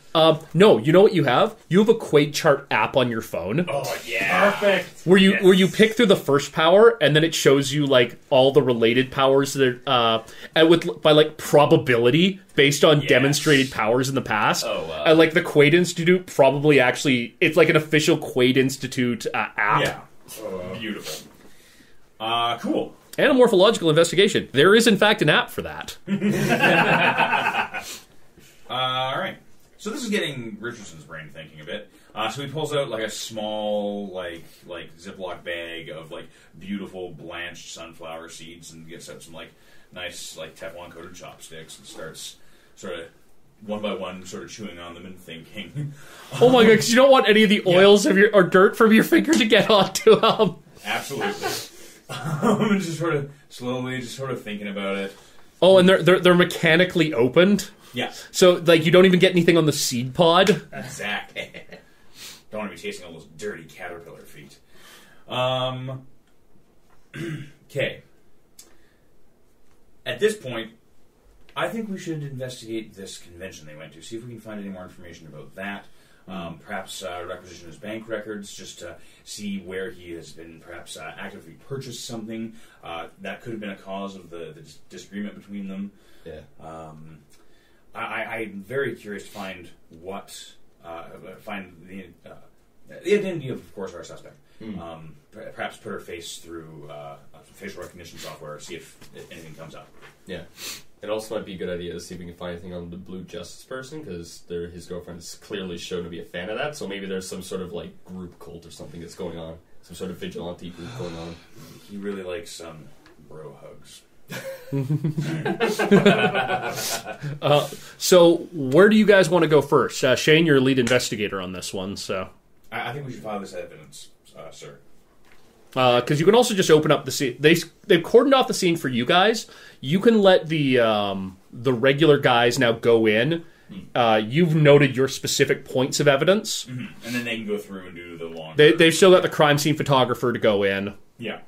No, you know what you have? You have a Quaid chart app on your phone. Oh yeah. Perfect. Where you pick through the first power, and then it shows you like all the related powers that are by like probability based on demonstrated powers in the past. Oh, wow. And like the Quaid Institute probably actually it's like an official Quaid Institute app. Yeah. Beautiful. Cool. Anamorphological investigation. There is in fact an app for that. All right. So this is getting Richardson's brain thinking a bit. So he pulls out like a small like Ziploc bag of like beautiful blanched sunflower seeds and gets out some like nice like Teflon coated chopsticks and starts sort of one by one sort of chewing on them and thinking. Oh my god! Because you don't want any of the oils of or dirt from your finger to get onto them. Absolutely. And just sort of slowly, just sort of thinking about it. Oh, and they're mechanically opened. Yeah. So like you don't even get anything on the seed pod. Exactly. Don't want to be tasting all those dirty caterpillar feet. Okay. At this point, I think we should investigate this convention they went to, see if we can find any more information about that. Perhaps requisition his bank records, just to see where he has been perhaps actively purchased something. That could have been a cause of the disagreement between them. Yeah. I'm very curious to find the identity of course, our suspect. Perhaps put her face through facial recognition software, see if anything comes up. Yeah. It also might be a good idea to see if we can find anything on the Blue Justice person, because his girlfriend is clearly shown to be a fan of that, so maybe there's some sort of like group cult or something that's going on. Some sort of vigilante group going on. He really likes bro hugs. So where do you guys want to go first? Shane, you're lead investigator on this one, so I think we should file this evidence, sir. because you can also just open up the scene. They've cordoned off the scene for you guys. You can let the regular guys now go in. You've noted your specific points of evidence, And then they can go through and do the long. They've still got the crime scene photographer to go in. Yeah,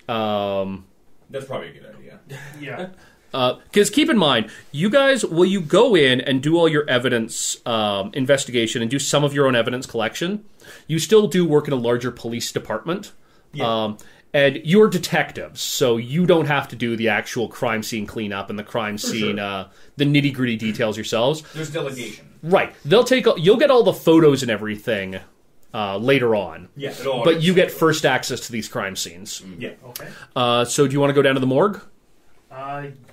that's probably a good idea. Yeah. Because keep in mind, you guys, will you go in and do all your evidence investigation and do some of your own evidence collection? You still do work in a larger police department. Yeah. And you're detectives, so you don't have to do the actual crime scene cleanup and the crime scene, the nitty-gritty details yourselves. There's delegation. Right. You'll get all the photos and everything later on. Yeah. But you get first access to these crime scenes. Yeah. Okay. So do you want to go down to the morgue?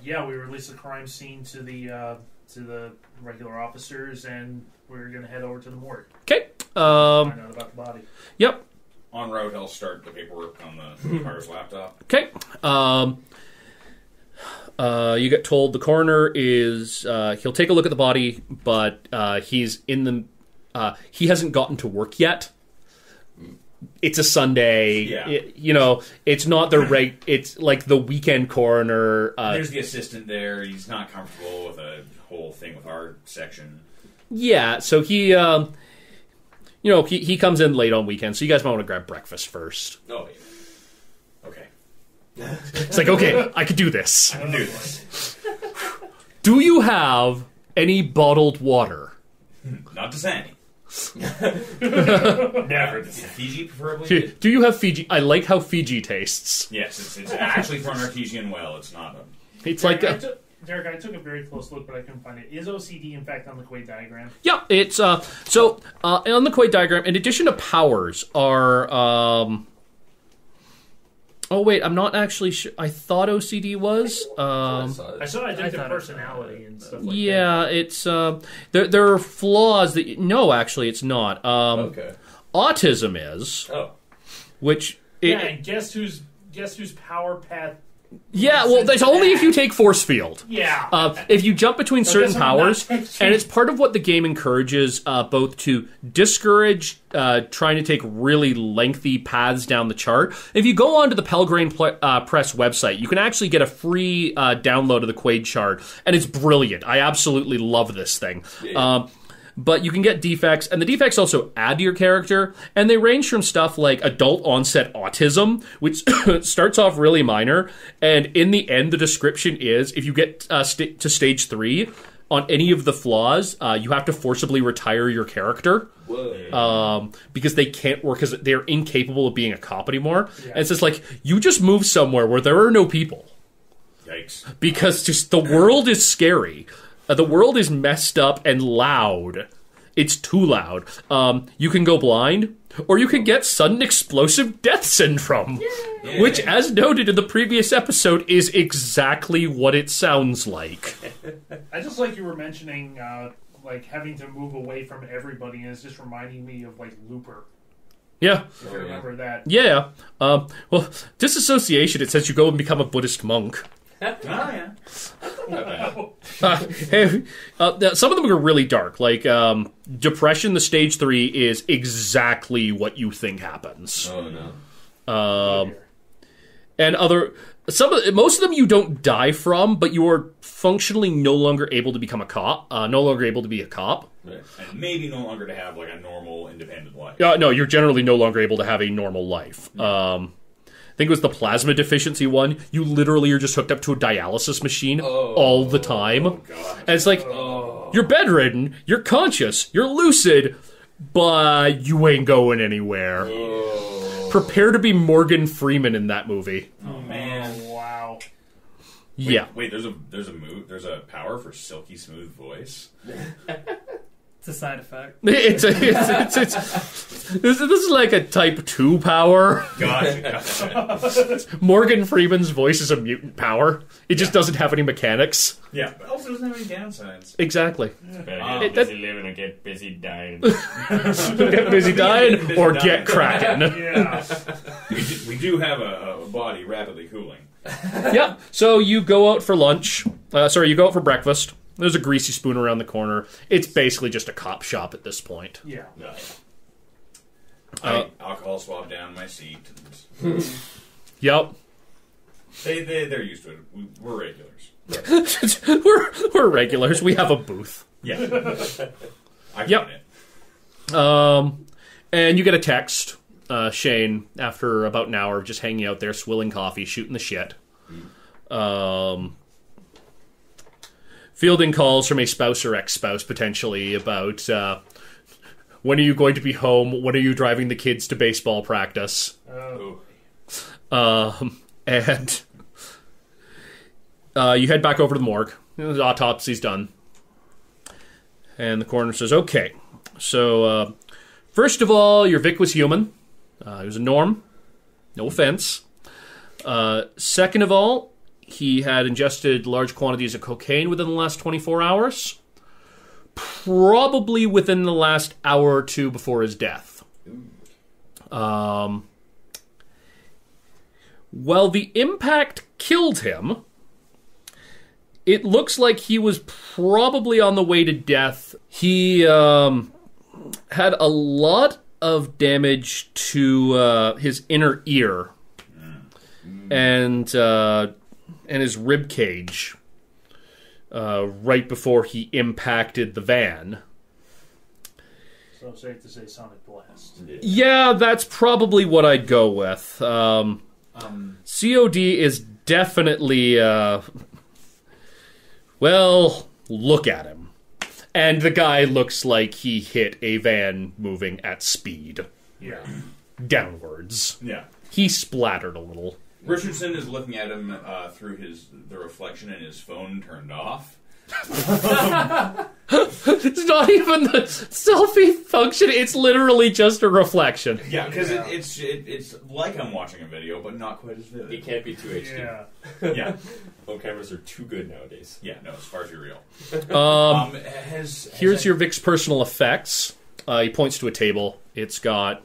Yeah, we released the crime scene to the regular officers, and we're going to head over to the morgue. Okay. Find out about the body. Yep. En route, I'll start the paperwork on the car's laptop. Okay. You get told the coroner is he'll take a look at the body, but he's in the he hasn't gotten to work yet. It's a Sunday. Yeah. It's not it's like the weekend coroner. There's the assistant there. He's not comfortable with a whole thing with our section. Yeah, so he comes in late on weekends, so you guys might want to grab breakfast first. Oh, yeah. Okay. It's like, okay, I could do this. I can do this. Do you have any bottled water? Not to Sandy. Never. Fiji, preferably. Do you have Fiji? I like how Fiji tastes. Yes, it's actually from an artesian well. It's not a... It's Derek, like... Derek, I took a very close look, but I couldn't find it. Is OCD, in fact, on the Quaid diagram? Yeah, it's... on the Quaid diagram, in addition to powers, are... Oh, wait, I'm not actually sure. I thought OCD was. I saw I did the personality and stuff like that. Yeah, it's... there are flaws that... No, actually, it's not. Okay. Autism is. Oh. Which... And guess whose power path... Yeah, well, that's only if you take force field. Yeah. If you jump between certain doesn't not powers, take and it's part of what the game encourages both to discourage trying to take really lengthy paths down the chart. If you go onto the Pelgrane Press website, you can actually get a free download of the Quaid chart, and it's brilliant. I absolutely love this thing. Yeah. But you can get defects, and the defects also add to your character, and they range from stuff like adult-onset autism, which starts off really minor, and in the end, the description is, if you get to stage 3, on any of the flaws, you have to forcibly retire your character. Because they can't work, because they're incapable of being a cop anymore. Yeah. And it's just like, you just move somewhere where there are no people. Yikes. Because just the world is scary. The world is messed up and loud. It's too loud. You can go blind, or you can get sudden explosive death syndrome, which, as noted in the previous episode, is exactly what it sounds like. I just like you were mentioning, like having to move away from everybody, and it's just reminding me of like Looper. Yeah. If you remember that. Yeah. Well, disassociation, it says you go and become a Buddhist monk. Oh, yeah. Some of them are really dark. Like depression, the stage 3 is exactly what you think happens. Oh no. And most of them you don't die from, but you are functionally no longer able to become a cop. No longer able to be a cop. Right. And maybe no longer to have like a normal, independent life. No, you're generally no longer able to have a normal life. I think it was the plasma deficiency one. You literally are just hooked up to a dialysis machine all the time. Oh, God. And it's like, you're bedridden, you're conscious, you're lucid, but you ain't going anywhere. Prepare to be Morgan Freeman in that movie. Oh, man. Oh, wow. Yeah. Wait, there's a power for silky smooth voice. It's a side effect. This is like a type 2 power. Gotcha. Morgan Freeman's voice is a mutant power. It just doesn't have any mechanics. Yeah, but also doesn't have any downsides. Exactly. Better get busy living or get busy dying. Get busy dying or get cracking. Yeah. We do have a body rapidly cooling. Yeah. So you go out for lunch. You go out for breakfast. There's a greasy spoon around the corner. It's basically just a cop shop at this point. Yeah. Alcohol swab down my seat. And Yep. they're used to it. We're regulars. we're regulars. We have a booth. Yeah. I Yep. it. And you get a text, Shane, after about an hour of just hanging out there, swilling coffee, shooting the shit. Fielding calls from a spouse or ex-spouse, potentially, about when are you going to be home? When are you driving the kids to baseball practice? And you head back over to the morgue. The autopsy's done. And the coroner says, okay, so first of all, your Vic was human. He was a norm. No offense. Second of all, he had ingested large quantities of cocaine within the last 24 hours. Probably within the last hour or two before his death. Well, the impact killed him. It looks like he was probably on the way to death. He had a lot of damage to his inner ear and his rib cage right before he impacted the van. So it's safe to say sonic blast. Yeah, that's probably what I'd go with. COD is definitely, well, look at him. And the guy looks like he hit a van moving at speed. Yeah. Downwards. Yeah. He splattered a little. Richardson is looking at him through the reflection and his phone turned off. It's not even the selfie function, it's literally just a reflection. Yeah, because it's like I'm watching a video, but not quite as vivid. It can't be too HD. Yeah. Yeah. Phone cameras are too good nowadays. Yeah, no, it's far too real. Here's your Vic's personal effects. He points to a table. It's got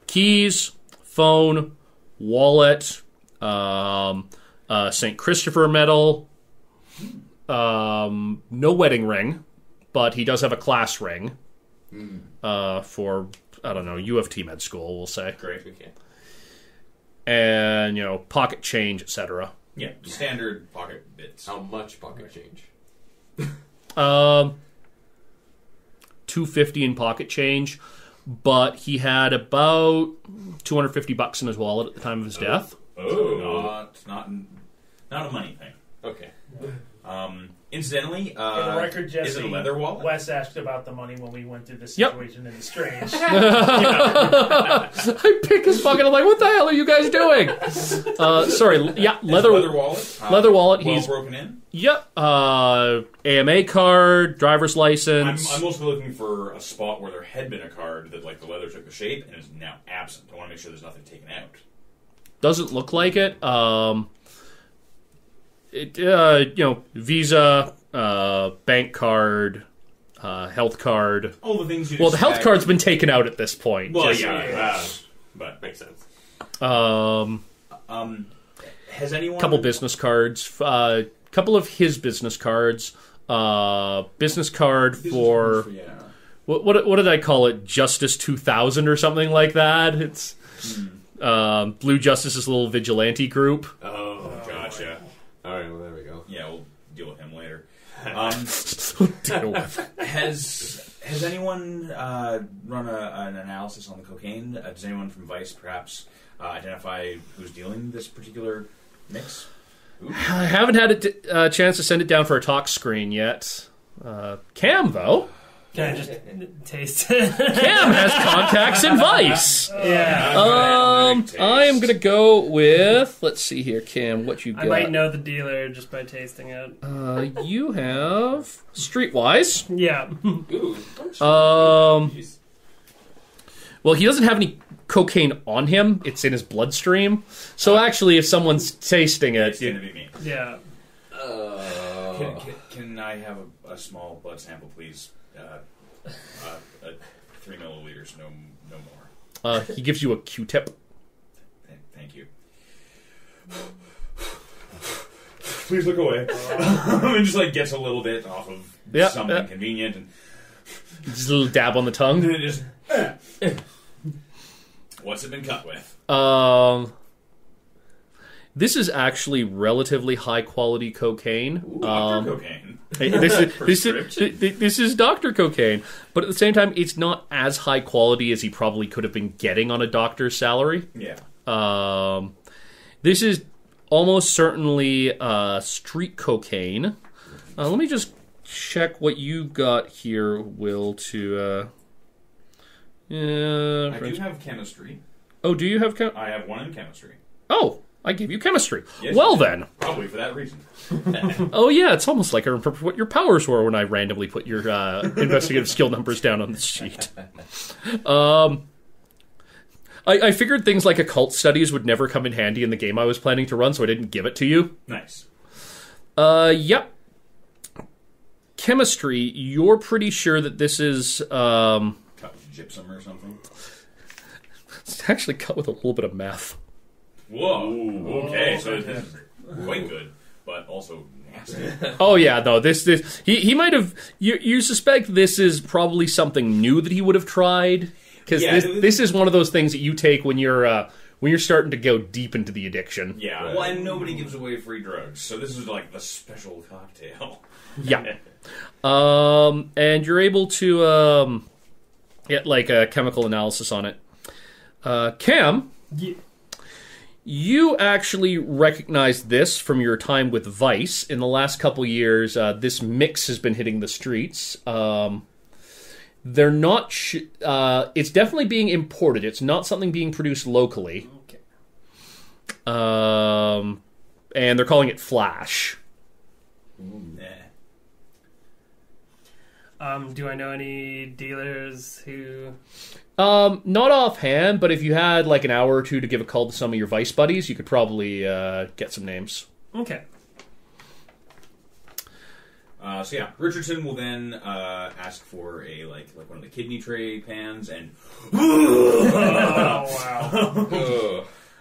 keys, phone, wallet, St. Christopher medal, no wedding ring, but he does have a class ring for, I don't know, U of T med school, we'll say. Great. Okay. And, pocket change, etc. Yeah, standard pocket bits. How much pocket change? $250 in pocket change, but he had about $250 in his wallet at the time of his death. Oh, not a money thing. Okay. Incidentally, For the record, Jesse, is it a leather wallet? Wes asked about the money when we went through this Yep. situation in the Strange. I pick his pocket. I'm like, what the hell are you guys doing? Sorry, yeah, leather wallet. Leather wallet. Well He's broken in. Yep. AMA card, driver's I'm license. mostly looking for a spot where there had been a card that, like, the leather took the shape and is now absent. I want to make sure there's nothing taken out. Doesn't look like it. Visa, bank card, health card. All the things you. Well, the health card's been taken out at this point. Well, Just- but Makes sense. has anyone? couple business cards. Couple of his business cards. Business card for. Yeah. What did I call it? Justice 2000 or something like that. It's Blue Justice's little vigilante group. Oh, gotcha. All right, well, there we go. Yeah, we'll deal with him later. Deal with. Has anyone run an analysis on the cocaine? Does anyone from Vice perhaps identify who's dealing this particular mix? Ooh. I haven't had a chance to send it down for a talk screen yet. Cam, though. Can I just taste it? Cam has contacts in Vice. Yeah. I am going to go with... Let's see here, Cam, what you got. I might know the dealer just by tasting it. You have Streetwise. Yeah. Ooh. Well, he doesn't have any cocaine on him. It's in his bloodstream. So actually, if someone's tasting It's it... going to be me. Yeah. Can I have a small blood sample, please? 3 milliliters, no more. he gives you a Q-tip. Thank you. Please look away. And just gets a little bit off of something convenient, and Just a little dab on the tongue. then it just. What's it been cut with? This is actually relatively high quality cocaine. Dr. Cocaine. This is Dr. Cocaine, but at the same time, it's not as high quality as he probably could have been getting on a doctor's salary. Yeah. This is almost certainly street cocaine. Let me just check what you got here, Will. To I do have chemistry. Oh, do you have I have one in chemistry. Oh, I gave you chemistry. Yes, Well you did. then. Probably for that reason. Oh yeah, it's almost like I remember what your powers were when I randomly put your investigative skill numbers down on the sheet. I figured things like occult studies would never come in handy in the game I was planning to run, so I didn't give it to you. Nice. Yep. Chemistry, you're pretty sure that this is... Cut with gypsum or something. It's actually cut with a little bit of meth. Whoa. Okay, so this is quite good, but also nasty. Oh yeah, no. This he might have. You suspect this is probably something new that he would have tried because this is one of those things that you take when you're starting to go deep into the addiction. Yeah, well, and nobody gives away free drugs, so this is like the special cocktail. Yeah. And you're able to get like a chemical analysis on it. Cam, you actually recognize this from your time with Vice. In the last couple years, this mix has been hitting the streets. They're not... it's definitely being imported. It's not something being produced locally. Okay. And they're calling it Flash. Nah. Do I know any dealers who... Not offhand, but if you had like an hour or two to give a call to some of your Vice buddies, you could probably get some names. Okay. So yeah, Richardson will then ask for a like one of the kidney tray pans and Oh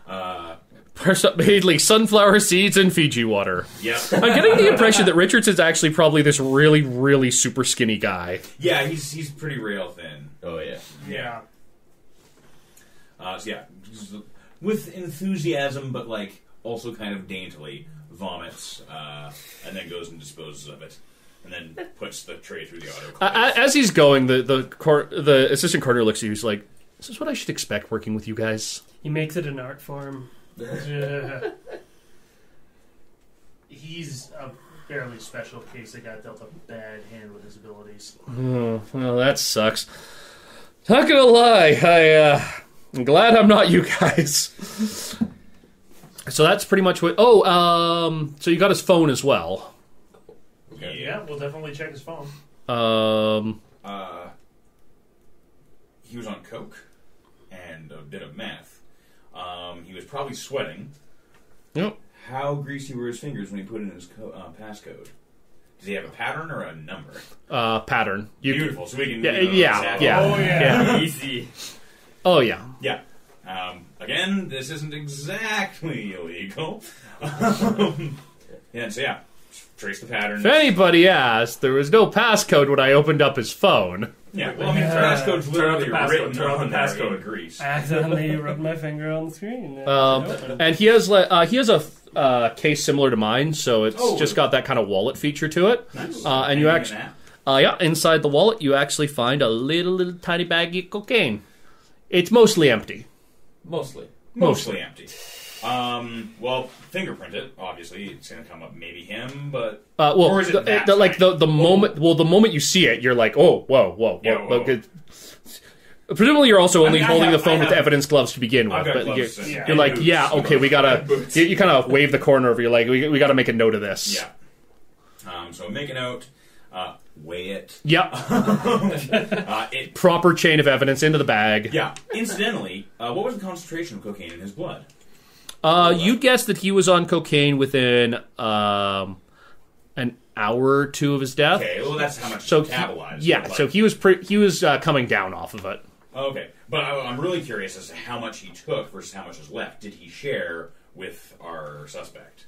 wow! Mainly sunflower seeds and Fiji water. yeah, I'm getting the impression that Richardson's actually probably this really, really super skinny guy. yeah, he's pretty rail thin. Oh yeah. Yeah. So yeah, with enthusiasm, but like also kind of daintily vomits, and then goes and disposes of it, and then puts the tray through the autoclave. As he's going, the assistant coroner looks at you. He's like, "Is this what I should expect working with you guys?" He makes it an art form. He's a fairly special case that got dealt a bad hand with his abilities. Oh, well, that sucks. Not gonna lie, I'm glad I'm not you guys. So that's pretty much what. Oh, so you got his phone as well. Okay. Yeah, we'll definitely check his phone. He was on coke and a bit of meth. He was probably sweating. Yep. How greasy were his fingers when he put in his passcode? Does he have a pattern or a number? Pattern. Beautiful. So we can. Yeah. Oh yeah. Easy. Oh yeah. Yeah. Again, this isn't exactly illegal. Yeah. So yeah, trace the pattern. If anybody asked, there was no passcode when I opened up his phone. Yeah. Well, I mean, the passcode's Turn on the literally passcode, written turn on the on there passcode. in grease. I accidentally rubbed my finger on the screen. And he has a case similar to mine, so it's just got that kind of wallet feature to it. Nice. And you Anything actually, in that? inside the wallet, you actually find a little tiny baggie of cocaine. It's mostly empty. Mostly. Mostly empty. Well, fingerprint it. Obviously, it's going to come up. Maybe him, but or is it that the moment? Well, the moment you see it, you're like, oh, whoa. Yeah, whoa. Presumably, you're also only holding the phone I with have- evidence gloves to begin with. I've got But gloves you're, and you're like, boots. yeah, okay, we gotta. And boots. You kind of wave the corner over. You're like, we got to make a note of this. Yeah. So make a note. Weigh it. Yep. It. Proper chain of evidence into the bag. Yeah. Incidentally, what was the concentration of cocaine in his blood? You guessed that he was on cocaine within an hour or two of his death. Okay. Well, that's how much So metabolized. so he was coming down off of it. Okay. But I'm really curious as to how much he took versus how much is left. Did he share with our suspect?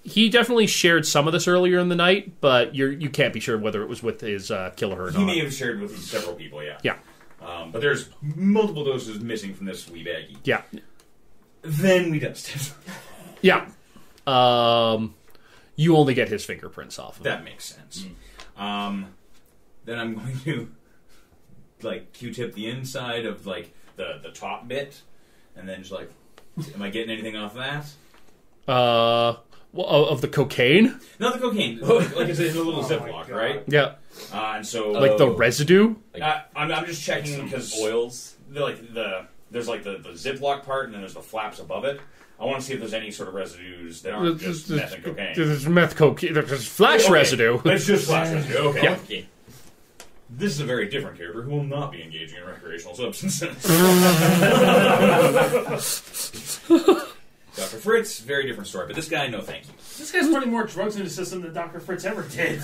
He definitely shared some of this earlier in the night, but you can't be sure whether it was with his killer or He not. may have shared with several people. Yeah. Yeah. But there's multiple doses missing from this wee baggie. Yeah. Then we dust it. Yeah. You only get his fingerprints off of it. That makes sense. Then I'm going to like Q-tip the inside of like the top bit, and then just like, am I getting anything off that? Of the cocaine? Not the cocaine. Like it's in a little Oh Ziploc, my right? Yeah. And so Like the residue? I'm just checking because Oils. there's like the Ziploc part, and then there's the flaps above it. I want to see if there's any sort of residues that aren't just meth and cocaine. There's meth cocaine. There's flash Okay, residue. It's just flash residue. Okay. Yeah. Okay. This is a very different character who will not be engaging in recreational substances. Dr. Fritz, very different story, but this guy, no thank you. This guy's putting more drugs in the system than Dr. Fritz ever did.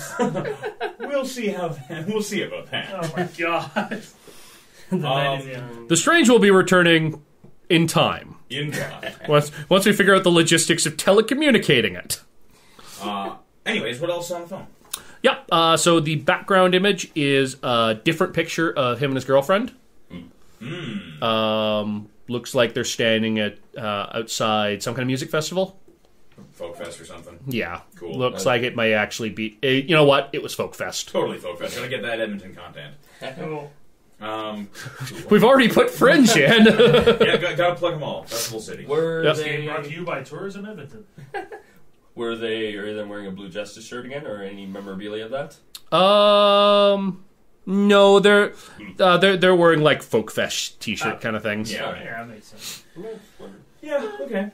We'll see about that. Oh my god. The Strange will be returning in time. In time. Once we figure out the logistics of telecommunicating it. Anyways, what else is on the phone? Yeah. So the background image is a different picture of him and his girlfriend. Looks like they're standing at outside some kind of music festival. Folk Fest or something. Yeah. Cool. Looks like it may actually be. You know what? It was Folk Fest. Totally Folk Fest. Gotta get that Edmonton content. Cool. We've already put Fringe in. Yeah, gotta plug them all. Festival City. Were Yep. This game they? brought to you by Tourism Edmonton. Were they? Are they wearing a Blue Justice shirt again, or any memorabilia of that? No, they're wearing like Folk Fest t-shirt kind of things. Yeah. Yeah, that makes sense. Yeah, okay.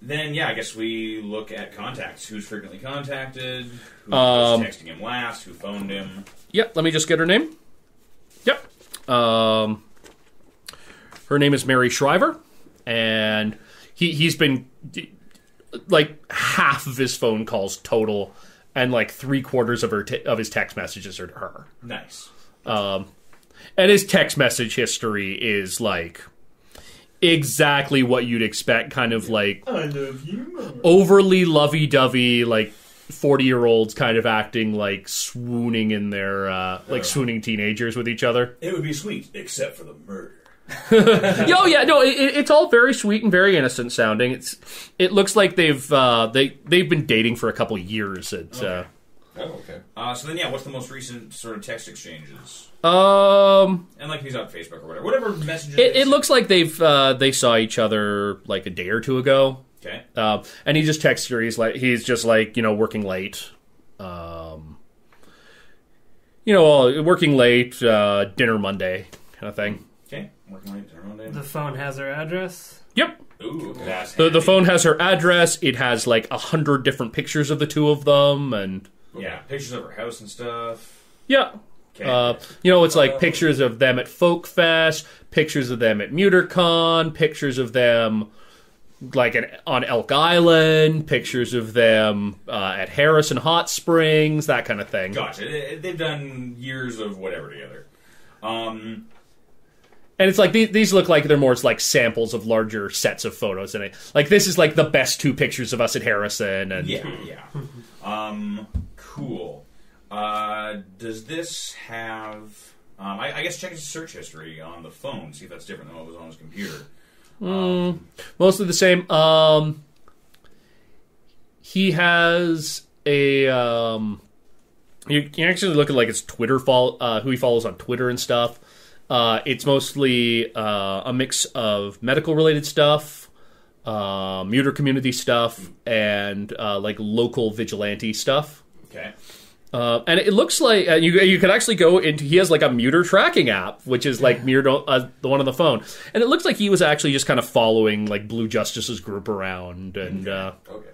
Then, yeah, I guess we look at contacts. Who's frequently contacted, who was texting him last, who phoned him. Yep, let me just get her name. Yep. Her name is Mary Shriver, and he's been, like, half of his phone calls total, and, like, 3/4 of his text messages are to her. Nice. And his text message history is, like, exactly what you'd expect, kind of like I love you. overly lovey-dovey, like 40-year-olds kind of acting like swooning in their like swooning teenagers with each other. It would be sweet, except for the murder. It's all very sweet and very innocent sounding. It looks like they've been dating for a couple of years. Okay. Okay. So then, yeah, what's the most recent sort of text exchanges? And And like if he's on Facebook or whatever messages. it looks like they saw each other like a day or two ago. Okay. And he just texts her. He's just like, working late. Working late, dinner Monday kind of thing. Okay. Working late dinner Monday. The phone has her address. Yep. Ooh, that's The handy. phone has her address. It has like 100 different pictures of the two of them, and Yeah, pictures of her house and stuff. yeah. Okay. It's like pictures of them at Folk Fest, pictures of them at MuterCon, pictures of them like on Elk Island, pictures of them at Harrison Hot Springs, that kind of thing. Gotcha. They've done years of whatever together. And it's like these look like they're more like samples of larger sets of photos, and like this is like the best 2 pictures of us at Harrison, and Yeah. Cool. Does this have... I guess check his search history on the phone, see if that's different than what was on his computer. mostly the same. He has a you can actually look at like his Twitter who he follows on Twitter and stuff. It's mostly a mix of medical related stuff, muter community stuff, and like local vigilante stuff. Okay. And it looks like you could actually go into. He has like a muter tracking app, which is like mirrored the one on the phone, and it looks like he was actually just kind of following like Blue Justice's group around, and Okay.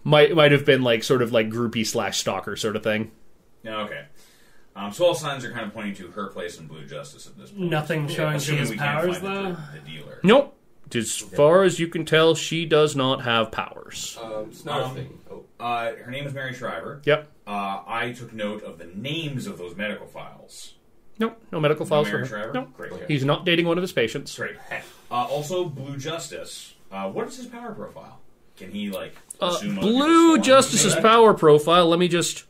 might have been like sort of like groupie / stalker sort of thing. Okay. So all signs are kind of pointing to her place in Blue Justice at this point. Nothing showing she Assuming has we can't powers, find though. the dealer. Nope. As far as you can tell, she does not have powers. It's not a thing. Oh. Her name is Mary Shriver. Yep. I took note of the names of those medical files. Nope. No medical files for Mary her. Shriver? Nope. Great. He's not dating one of his patients. Great. Also, Blue Justice. What is his power profile? Can he, like, assume other Blue people's forms? Justice's power profile. Let me just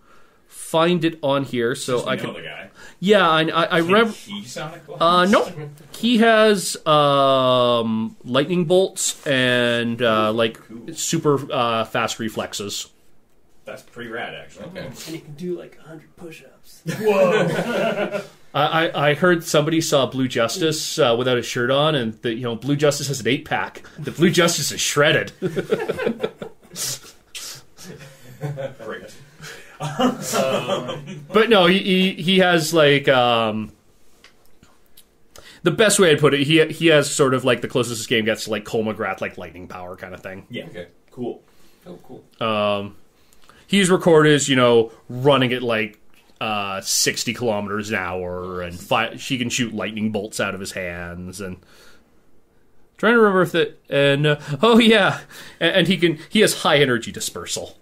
find it on here so Just I know can. the guy. Yeah, I remember. He sonic blast? Nope. He has lightning bolts and like super fast reflexes. That's pretty rad, actually. Okay. And you can do like 100 push-ups. I heard somebody saw Blue Justice without a shirt on, and Blue Justice has an 8-pack. The Blue Justice is shredded. Great. But no, he has like the best way I'd put it. He has sort of like the closest this game gets to like Cole McGrath, like lightning power kind of thing. Yeah. Okay. Cool. Oh, cool. He's recorded as running at like 60 kilometers an hour, and she can shoot lightning bolts out of his hands. And trying to remember if that. And and he has high energy dispersal.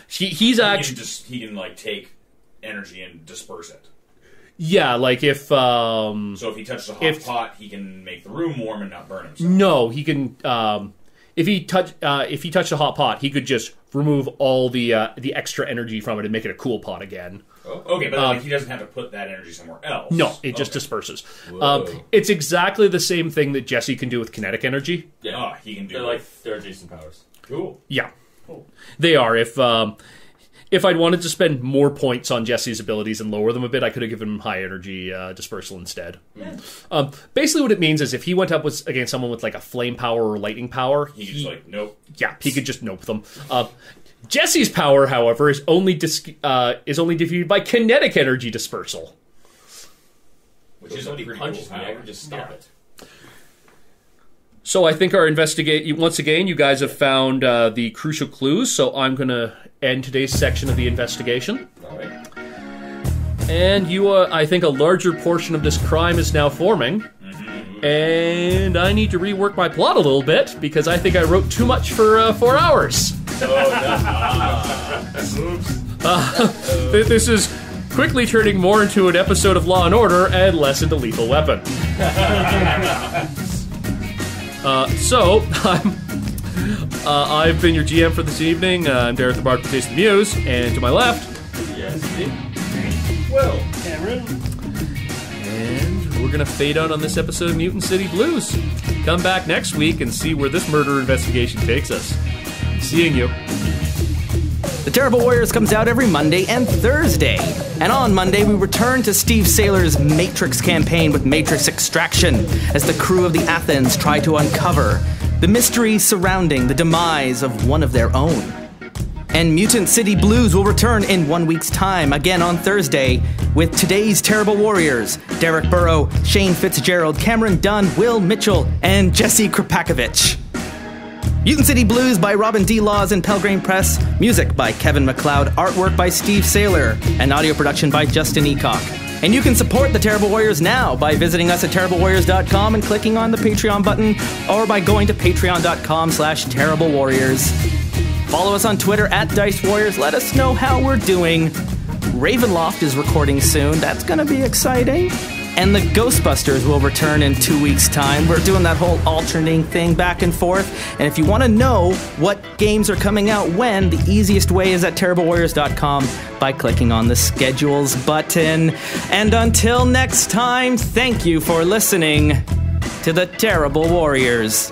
He's actually He can like take energy and disperse it. yeah, like if So if he touches a hot pot, he can make the room warm and not burn himself. no, he can if he touched a hot pot, he could just remove all the extra energy from it and make it a cool pot again. Okay, but he doesn't have to put that energy somewhere else. No, it just disperses. It's exactly the same thing that Jesse can do with kinetic energy. Yeah, he can do. They're adjacent powers. Cool. Yeah, they are. If I'd wanted to spend more points on Jesse's abilities and lower them a bit, I could have given him high energy dispersal instead. Yeah. Basically, what it means is if he went up against someone with like a flame power or lightning power, he could just like nope. Yeah, he could just nope them. Jesse's power, however, is only defeated by kinetic energy dispersal, which is somebody punches me, I can just stop it. So I think once again, you guys have found the crucial clues. So I'm going to end today's section of the investigation. All right. And I think a larger portion of this crime is now forming. Mm-hmm. And I need to rework my plot a little bit because I think I wrote too much for 4 hours. This is quickly turning more into an episode of Law & Order and less into Lethal Weapon. So, I've been your GM for this evening. I'm Derek the Bard from Taste of the Muse, and to my left... Yes, Will. Cameron. And we're going to fade out on this episode of Mutant City Blues. Come back next week and see where this murder investigation takes us. Seeing you. The Terrible Warriors comes out every Monday and Thursday. And on Monday, we return to Steve Saylor's Matrix campaign with Matrix Extraction as the crew of the Athens try to uncover the mystery surrounding the demise of one of their own. And Mutant City Blues will return in 1 week's time, again on Thursday, with today's Terrible Warriors, Derek Burrow, Shane Fitzgerald, Cameron Dunn, Will Mitchell, and Jesse Krepakevich. Mutant City Blues by Robin D. Laws and Pelgrane Press, music by Kevin MacLeod, artwork by Steve Saylor, and audio production by Justin Eacock. And you can support the Terrible Warriors now by visiting us at terriblewarriors.com and clicking on the Patreon button, or by going to patreon.com/terriblewarriors. Follow us on Twitter at Dice Warriors. Let us know how we're doing. Ravenloft is recording soon. That's going to be exciting. And the Ghostbusters will return in 2 weeks' time. We're doing that whole alternating thing back and forth. And if you want to know what games are coming out when, the easiest way is at terriblewarriors.com by clicking on the schedules button. And until next time, thank you for listening to the Terrible Warriors.